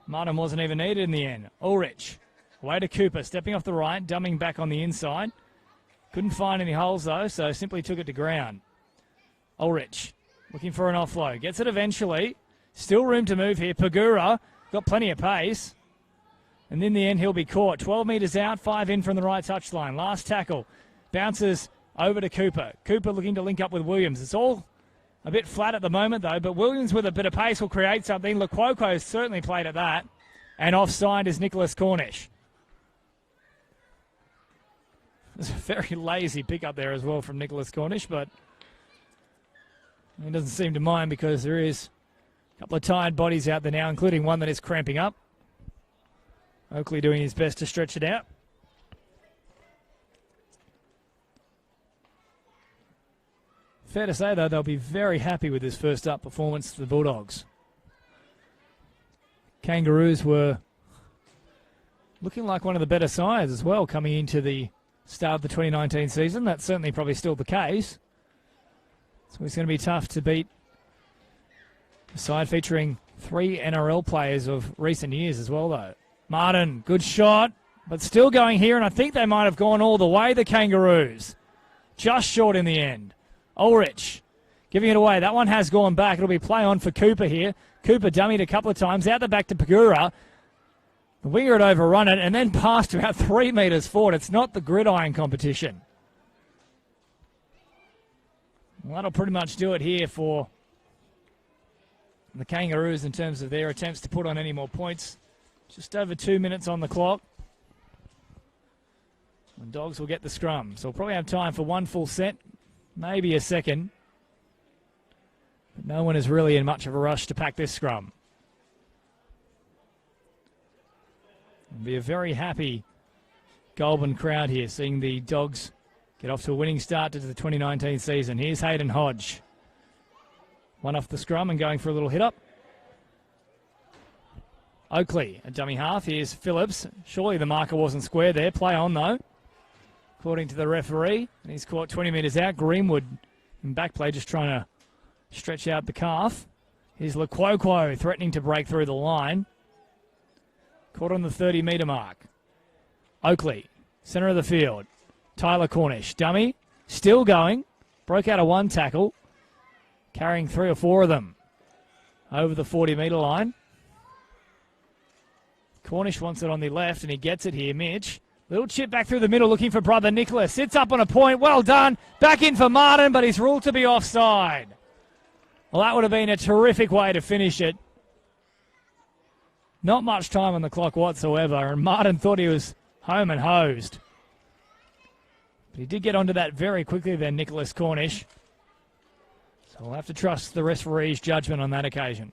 [SPEAKER 7] Martin wasn't even needed in the end. Ulrich away to Cooper. Stepping off the right. Dumbing back on the inside. Couldn't find any holes, though, so simply took it to ground. Ulrich looking for an offload. Gets it eventually. Still room to move here. Pagura got plenty of pace. And in the end, he'll be caught. 12 metres out, 5 in from the right touchline. Last tackle. Bounces over to Cooper. Cooper looking to link up with Williams. It's all a bit flat at the moment, though, but Williams with a bit of pace will create something. Loquoco certainly played at that. And offside is Nicholas Cornish. There's a very lazy pick up there as well from Nicholas Cornish, but he doesn't seem to mind because there is a couple of tired bodies out there now, including one that is cramping up. Oakley doing his best to stretch it out. Fair to say, though, they'll be very happy with this first up performance for the Bulldogs. Kangaroos were looking like one of the better sides as well coming into the start of the 2019 season. That's certainly probably still the case. So it's going to be tough to beat a side featuring 3 NRL players of recent years as well, though. Martin, good shot, but still going here, and I think they might have gone all the way, the Kangaroos. Just short in the end. Ulrich giving it away. That one has gone back. It'll be play on for Cooper here. Cooper dummied a couple of times. Out the back to Pagura. The winger had overrun it and then passed about 3 metres forward. It's not the gridiron competition. Well, that'll pretty much do it here for the Kangaroos in terms of their attempts to put on any more points. Just over 2 minutes on the clock. And Dogs will get the scrum. So we'll probably have time for one full set, maybe a second. But no one is really in much of a rush to pack this scrum. It'll be a very happy Goulburn crowd here, seeing the Dogs get off to a winning start to the 2019 season. Here's Hayden Hodge. One off the scrum and going for a little hit up. Oakley, a dummy half. Here's Phillips. Surely the marker wasn't square there. Play on, though, according to the referee. And he's caught 20 metres out. Greenwood in back play just trying to stretch out the calf. Here's Loquoquo threatening to break through the line. Caught on the 30-metre mark. Oakley, centre of the field. Tyler Cornish, dummy. Still going. Broke out of one tackle. Carrying 3 or 4 of them over the 40-metre line. Cornish wants it on the left, and he gets it here, Mitch. Little chip back through the middle, looking for brother Nicholas. Sits up on a point. Well done. Back in for Martin, but he's ruled to be offside. Well, that would have been a terrific way to finish it. Not much time on the clock whatsoever, and Martin thought he was home and hosed. But he did get onto that very quickly then, Nicholas Cornish. So we'll have to trust the referee's judgment on that occasion.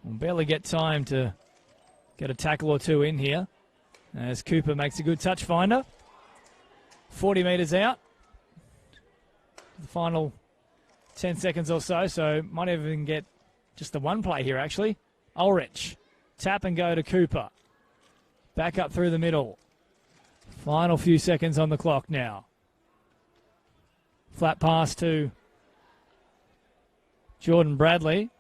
[SPEAKER 7] We'll barely get time to get a tackle or two in here as Cooper makes a good touch finder. 40 metres out. The final 10 seconds or so, so might even get just the one play here, actually. Ulrich, tap and go to Cooper. Back up through the middle. Final few seconds on the clock now. Flat pass to Jordan Bradley.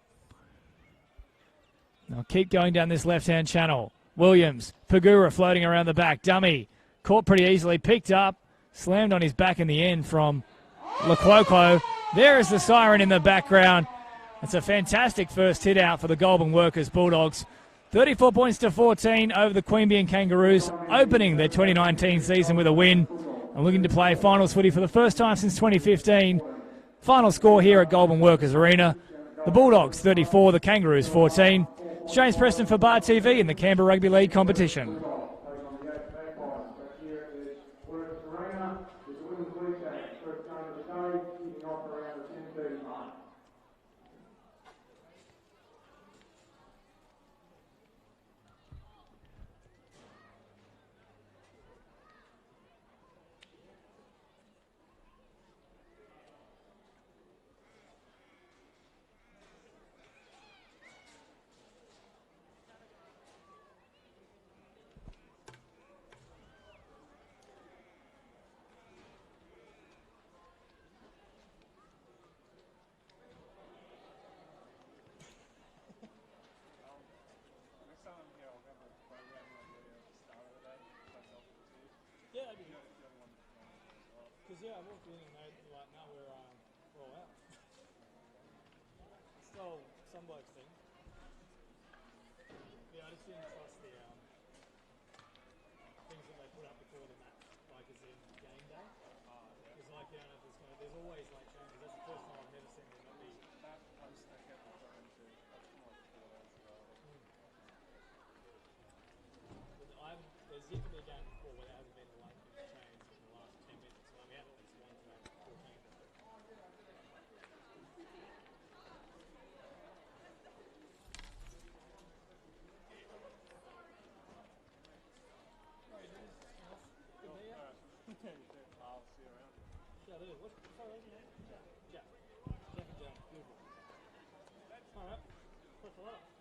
[SPEAKER 7] They'll keep going down this left-hand channel. Williams, Pagura floating around the back. Dummy, caught pretty easily, picked up, slammed on his back in the end from Loquoquo. There is the siren in the background. It's a fantastic first hit out for the Goulburn Workers Bulldogs. 34 points to 14 over the Queanbeyan Kangaroos, opening their 2019 season with a win and looking to play finals footy for the first time since 2015. Final score here at Goulburn Workers Arena. The Bulldogs 34, the Kangaroos 14. It's James Preston for Bar TV in the Canberra Rugby League competition. Yeah, I walked in and they were like, no, we're all out. Still, some blokes think. Yeah, I just didn't trust the things that they put up before the match, like as in game day. It's like, you don't know if it's going to, there's always like changes. That's the first time I've never seen there not be.
[SPEAKER 8] That I kept referring to. That's more before as well.
[SPEAKER 7] There's yet to be a game before where there hasn't been a late change in the last 10 minutes. Like we had at least one track, 14.
[SPEAKER 8] I'll see you around.
[SPEAKER 7] Yeah, there is. What's sorry, yeah. Jack and John, beautiful. Alright, push a lot.